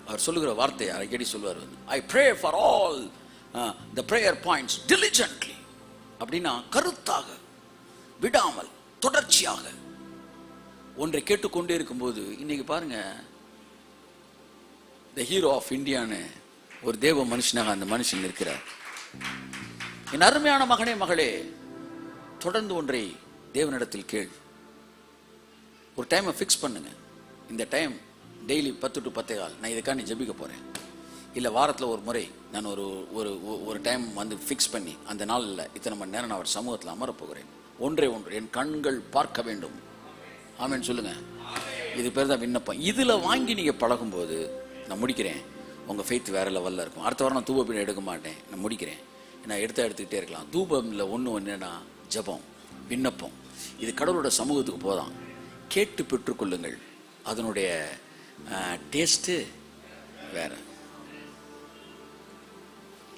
A: அவர் சொல்லுகிற வார்த்தை அடிக்கடி சொல்லுவார், I pray for all the prayer points diligently. அப்படின்னா கருத்தாக, விடாமல், தொடர்ச்சியாக ஒன்றை கேட்டுக்கொண்டே இருக்கும்போது, இன்னைக்கு பாருங்க, த ஹீரோ ஆஃப் இந்தியான்னு ஒரு தேவ மனுஷனாக அந்த மனுஷன் இருக்கிறார். என் அருமையான மகனே மகளே, தொடர்ந்து ஒன்றை தேவனிடத்தில் கேள். ஒரு டைமை ஃபிக்ஸ் பண்ணுங்க. இந்த டைம் டெய்லி 10 to 10:15 நான் இதுக்காண்டி ஜெபிக்க போறேன். இல்லை வாரத்தில் ஒரு முறை நான் ஒரு டைம் வந்து ஃபிக்ஸ் பண்ணி அந்த நாளில் இத்தனை மணி நேரம் நான் அவர் சமூகத்தில் அமரப் போகிறேன். ஒன்றே ஒன்று, என் கண்கள் பார்க்க வேண்டும். ஆமென் சொல்லுங்க. இது பேர் தான் விண்ணப்பம். இதில் வாங்கி நீங்கள் பழகும்போது, நான் முடிக்கிறேன், உங்கள் ஃபெய்த் வேறு லெவலில் இருக்கும். அடுத்த வாரம் நான் தூபம் எடுக்க மாட்டேன், நான் முடிக்கிறேன். நான் எடுத்துக்கிட்டே இருக்கலாம். தூபமில் ஒன்று என்னன்னா ஜெபம், விண்ணப்பம். இது கடவுளோட சமூகத்துக்கு போதான். கேட்டு பெற்றுக்கொள்ளுங்கள். அதனுடைய டேஸ்ட்டு வேற.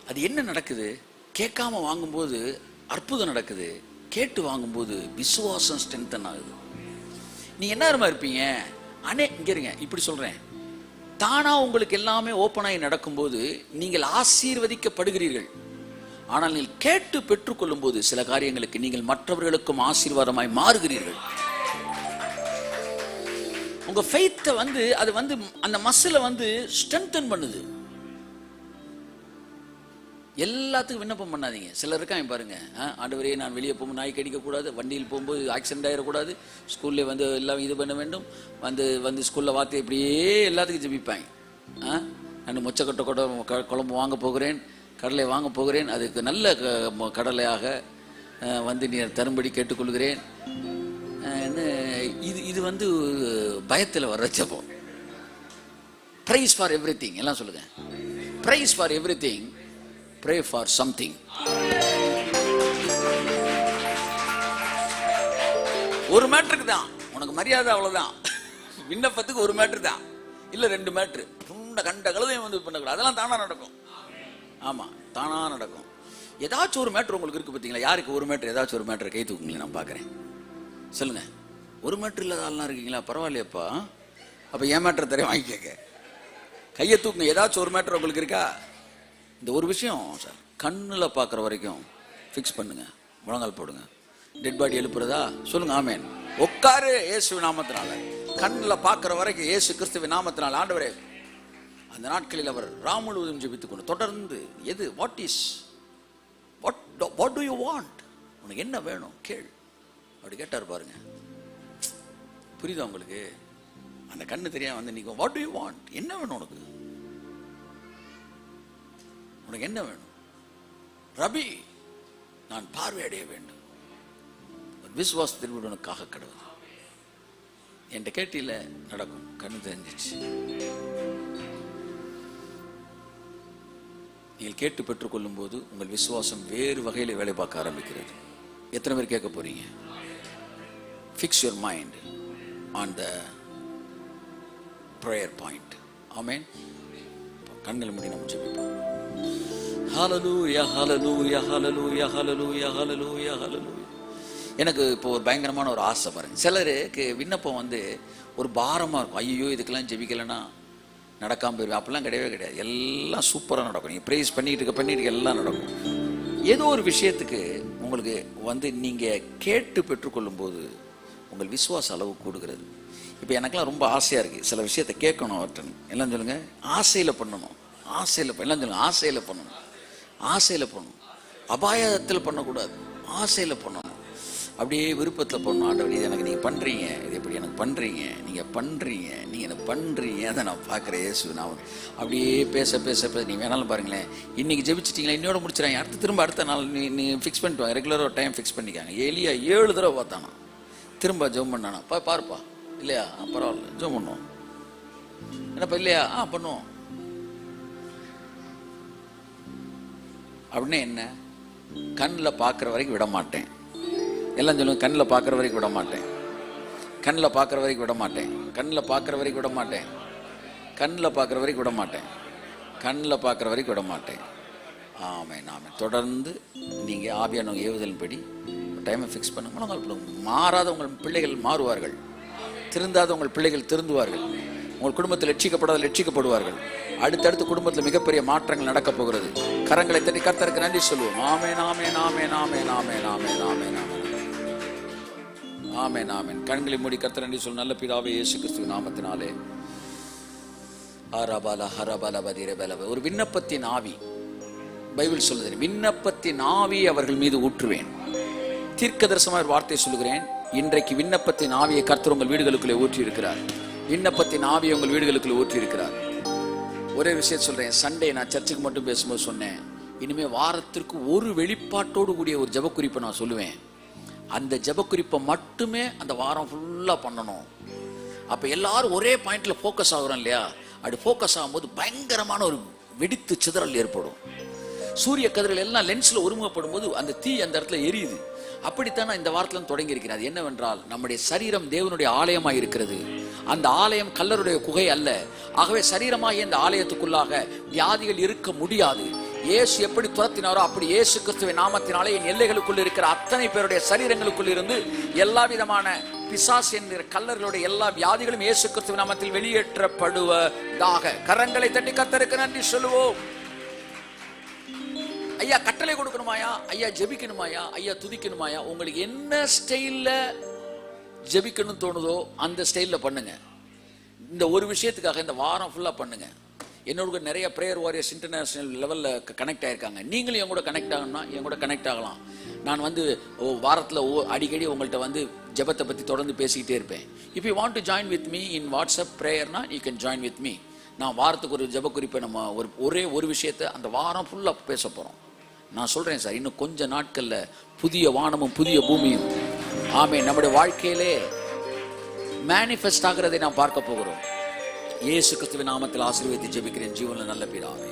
A: அது என்ன நடக்குது? கேட்காம வாங்கும்போது அற்புதம் நடக்குது. கேட்டு வாங்கும்போது விசுவாசம் ஸ்ட்ரென்தன் ஆகுது. நீ என்ன இருப்பீங்க? இங்க இருங்க, இப்படி சொல்றேன், தானா உங்களுக்கு எல்லாமே ஓப்பனாகி நடக்கும்போது நீங்கள் ஆசீர்வதிக்கப்படுகிறீர்கள். ஆனால் நீங்கள் கேட்டு பெற்றுக்கொள்ளும் போது சில காரியங்களுக்கு நீங்கள் மற்றவர்களுக்கும் ஆசீர்வாதமாய் மாறுகிறீர்கள். உங்க ஃபெய்த்தை வந்து அது வந்து அந்த மசிலை வந்து ஸ்ட்ரென்தன் பண்ணுது. எல்லாத்துக்கும் விண்ணப்பம் பண்ணாதீங்க. சிலர் இருக்காங்க பாருங்க, ஆண்டவரே நான் வெளியே போகும்போது நாய் கடிக்க கூடாது, வண்டியில் போகும்போது ஆக்சிடென்ட் ஆகிடக்கூடாது, ஸ்கூல்ல வந்து எல்லாம் இது பண்ண வேண்டும், வந்து ஸ்கூல்ல வார்த்தை இப்படியே எல்லாத்துக்கும் ஜெபிப்பாங்க. நான் மொச்சக்கொட்டை குழம்பு வாங்க போகிறேன், கடலை வாங்க போகிறேன், அதுக்கு நல்ல கடலையாக வந்து நீ தரும்படி கேட்டுக்கொள்கிறேன். இது வந்து பயத்தில் வர்ற ஜெபம். பிரைஸ் ஃபார் எவ்ரிதிங் எல்லாம் சொல்லுங்க. Praise for everything, pray for something. ஒரு மேட்டருக்கு தான் உனக்கு மரியாதை, அவ்வளவுதான். விண்ணப்பத்துக்கு ஒரு மேட்டர் தான், இல்ல 2 மேட்டர். கண்ட கழுதையும் வந்து பண்ணக்கூடாது. அதெல்லாம் தானா நடக்கும். ஆமா, தானா நடக்கும். ஏதாச்சும் ஒரு மேட்டர் உங்களுக்கு இருக்கு பார்த்தீங்களா? யாருக்கு ஒரு மேட்டர்? ஏதாச்சும் ஒரு மேட்டர் கை தூக்குங்களேன், நான் பார்க்குறேன். சொல்லுங்க. ஒரு மேட்டர் இல்லாத ஆள்லாம் இருக்கீங்களா? பரவாயில்லையப்பா. அப்போ என் மேட்டர் தரையும் வாங்கிக்க. கையை தூக்குங்க. ஏதாச்சும் ஒரு மேட்டர் உங்களுக்கு இருக்கா? இந்த ஒரு விஷயம் சார், கண்ணில் பார்க்குற வரைக்கும் ஃபிக்ஸ் பண்ணுங்க. முழங்கால் போடுங்க. டெட் பாடி எழுப்புறதா? சொல்லுங்க ஆமேன். உட்காரு இயேசு நாமத்தினால. கண்ணில் பார்க்குற வரைக்கும் இயேசு கிறிஸ்துவின் நாமத்தினால. ஆண்டவரே, அந்த நாட்களில் அவர் ராமுழுவதும் ஜெபித்துக் கொண்டு தொடர்ந்து வாட் டு யூ வாண்ட்? உனக்கு என்ன வேணும் கேள். அப்படி கேட்டார் பாருங்க. புரியுதா உங்களுக்கு? அந்த கண்ணு தெரியாம வந்து நீங்க வாட் டு யூ வாண்ட், என்ன வேணும் உனக்கு, உனக்கு என்ன வேணும்? ரபி, நான் பார்வையடைய வேண்டும். விசுவாசத்தில் உனக்காக கடவுள் என்கிட்ட கேட்டில நடக்கும். கண்ணு தெரிஞ்சிச்சு. நீங்கள் கேட்டு பெற்றுக்கொள்ளும் போது உங்கள் விசுவாசம் வேறு வகையில் வேலை பார்க்க ஆரம்பிக்கிறது. எத்தனை பேர் கேட்க போறீங்க? Fix your mind on the prayer point. ஆமென். கண்களை மூடி நம்ம ஜெபிப்போம். ஹல்லேலூயா ஹல்லேலூயா ஹல்லேலூயா ஹல்லேலூயா ஹல்லேலூயா ஹல்லேலூயா. எனக்கு இப்போ ஒரு பயங்கரமான ஒரு ஆசை பாருங்க. சிலருக்கு விண்ணப்பம் வந்து ஒரு பாரமாக இருக்கும். ஐயோ இதுக்கெல்லாம் ஜெபிக்கலைன்னா நடக்காமல் போயிடுவேன். அப்படிலாம் கிடையவே கிடையாது. எல்லாம் சூப்பராக நடக்கும். நீங்கள் ப்ரேஸ் பண்ணிட்டு எல்லாம் நடக்கும். ஏதோ ஒரு விஷயத்துக்கு உங்களுக்கு வந்து நீங்கள் கேட்டு பெற்றுக்கொள்ளும் போது உங்கள் விசுவாச அளவு கூடுகிறது. இப்போ எனக்கெல்லாம் ரொம்ப ஆசையாக இருக்குது சில விஷயத்தை கேட்கணும். அவர்கிட்ட எல்லாம் சொல்லுங்கள், ஆசையில் பண்ணணும். ஆசையில் எல்லாம் சொல்லுங்கள், ஆசையில் பண்ணணும். ஆசையில் பண்ணணும், அபாயத்தில் பண்ணக்கூடாது. ஆசையில் பண்ணணும், அப்படியே விருப்பத்தில் பண்ணணும். ஆண்டவர் இது எனக்கு நீங்கள் பண்ணுறீங்க, இது எப்படி எனக்கு பண்ணுறீங்க, நீங்கள் பண்ணுறீங்க, நீங்கள் என்ன பண்ணுறீங்க, அதை நான் பார்க்குறேன். இயேசு நான் அப்படியே பேச பேச பேச நீங்கள் வேணாலும் பாருங்களேன். இன்றைக்கி ஜெபிச்சிட்டிங்களா, இன்னோட முடிச்சிடறாங்க. அடுத்த நாள் நீ ஃபிக்ஸ் பண்ணிட்டு வாங்க. ரெகுலராக ஒரு டைம் ஃபிக்ஸ் பண்ணிக்காங்க. எலியா 7 தடவை பார்த்தானா, திரும்ப ஜெபம் பண்ணானா. பாருப்பா இல்லையா, பரவாயில்ல ஜெபம் பண்ணுவோம். என்னப்பா இல்லையா, பண்ணுவோம். அப்படின்னு என்ன, கண்ணில் பார்க்குற வரைக்கும் விட மாட்டேன். எல்லாம் சொல்லுங்க, கண்ணில் பார்க்குற வரைக்கும் விட மாட்டேன். கண்ணில் பார்க்குற வரைக்கும் விட மாட்டேன். கண்ணில் பார்க்குற வரைக்கும் விட மாட்டேன். கண்ணில் பார்க்குற வரைக்கும் விட மாட்டேன். கண்ணில் பார்க்குற வரைக்கும் விட மாட்டேன். ஆமென் ஆமென். தொடர்ந்து நீங்கள் ஆவியானவங்க ஏவுதலின்படி டைமை ஃபிக்ஸ் பண்ணுங்க. மாறாத உங்கள் பிள்ளைகள் மாறுவார்கள். திருந்தாத உங்கள் பிள்ளைகள் திருந்துவார்கள். உங்கள் குடும்பத்தில் லட்சிக்கப்படாத லட்சிக்கப்படுவார்கள். அடுத்தடுத்து குடும்பத்தில் மிகப்பெரிய மாற்றங்கள் நடக்கப் போகிறது. கரங்களை தட்டி கர்த்தருக்கு நன்றி சொல்லுவோம். ஆமென் ஆமென் ஆமென் ஆமென் ஆமென் ஆமென் ஆமென் ஆமென் ஆமென் ஆமென். கண்களை மூடி கர்த்தர் நன்றி சொல்லு. நல்ல பிதாவே, இயேசு கிறிஸ்துவின் நாமத்தினாலே ஒரு விண்ணப்பத்தின் ஆவி, பைபிள் சொல்லுது, விண்ணப்பத்தின் ஆவி அவர்கள் மீது ஊற்றுவேன். தீர்க்கதரிசனமான ஒரு வார்த்தை சொல்லுகிறேன். இன்றைக்கு விண்ணப்பத்தின் ஆவியை கர்த்தர் உங்கள் வீடுகளுக்குள்ளே ஊற்றி இருக்கிறார். விண்ணப்பத்தின் ஆவியை உங்கள் வீடுகளுக்குள்ளே ஊற்றி இருக்கிறார். ஒரே விஷயம் சொல்றேன். சண்டே நான் சர்ச்சுக்கு மட்டும் பேசும்போது சொன்னேன், இனிமே வாரத்திற்கு ஒரு வெளிப்பாட்டோடு கூடிய ஒரு ஜெபக்குறிப்பை நான் சொல்லுவேன். அந்த ஜெபக்குறிப்பை மட்டுமே அந்த வாரம் ஃபுல்லா பண்ணணும். அப்ப எல்லாரும் ஒரே பாயிண்ட்ல போக்கஸ் ஆகுறோம் இல்லையா? அப்படி போக்கஸ் ஆகும்போது பயங்கரமான ஒரு வெடித்து சிதறல் ஏற்படும். சூரிய கதிர்கள் எல்லாம் லென்ஸ்ல ஒருமுகப்படும் போது அந்த தீ அந்த இடத்துல எரியுது. அப்படித்தான் நான் இந்த வாரத்துல தொடங்கி இருக்கிறேன். அது என்னவென்றால், நம்முடைய சரீரம் தேவனுடைய ஆலயமாய் இருக்கிறது. அந்த ஆலயம் கல்லருடைய குகை அல்ல. ஆகவே சரீரமாகிய இந்த ஆலயத்துக்குள்ளாக வியாதிகள் இருக்க முடியாது. இயேசு எப்படி துரத்தினாரோ அப்படி இயேசு கிறிஸ்துவின் நாமத்தினாலே என் எல்லைகளுக்குள் இருக்கிற அத்தனை பேருடைய சரீரங்களுக்குள் இருந்து எல்லா விதமான பிசாசு என்கிற கல்லர்களுடைய எல்லா வியாதிகளும் இயேசு கிறிஸ்துவின் நாமத்தில் வெளியேற்றப்படுவதாக. கரங்களை தட்டி கர்த்தருக்கு நன்றி சொல்லுவோம். ஐயா கட்டளை கொடுக்கணுமாயா, ஐயா ஜெபிக்கணுமாயா, ஐயா துதிக்கணுமாயா, உங்களுக்கு என்ன ஸ்டைல்ல ஜெபிக்கணும்னு தோணுதோ அந்த ஸ்டைல்ல பண்ணுங்க. இந்த ஒரு விஷயத்துக்காக இந்த வாரம் ஃபுல்லா பண்ணுங்க. என்னோட நிறைய பிரேயர் வாரியர்ஸ் இன்டர்நேஷனல் லெவல்ல கனெக்ட் ஆயிருக்காங்க. நீங்களும் என் கூட கனெக்ட் ஆகணும்னா என் கூட கனெக்ட் ஆகலாம். நான் வந்து வாரத்தில் அடிக்கடி உங்கள்கிட்ட வந்து ஜெபத்தை பற்றி தொடர்ந்து பேசிக்கிட்டே இருப்பேன். If you want to join with me in WhatsApp ப்ரேயர்னா you can join with me. நான் வாரத்துக்கு ஒரு ஜெப குறிப்பை நம்ம ஒரு விஷயத்தை அந்த வாரம் ஃபுல்லாக பேச போகிறோம். நான் சொல்கிறேன் சார், இன்னும் கொஞ்ச நாட்களில் புதிய வானமும் புதிய பூமியும் ஆமென் நம்முடைய வாழ்க்கையிலே மேனிஃபெஸ்ட் ஆகிறதை நாம் பார்க்க போகிறோம். இயேசு கிறிஸ்துவின் நாமத்தில் ஆசீர்வதித்து ஜெபிக்கிறேன் ஜீவனில் நல்ல பிதாவே.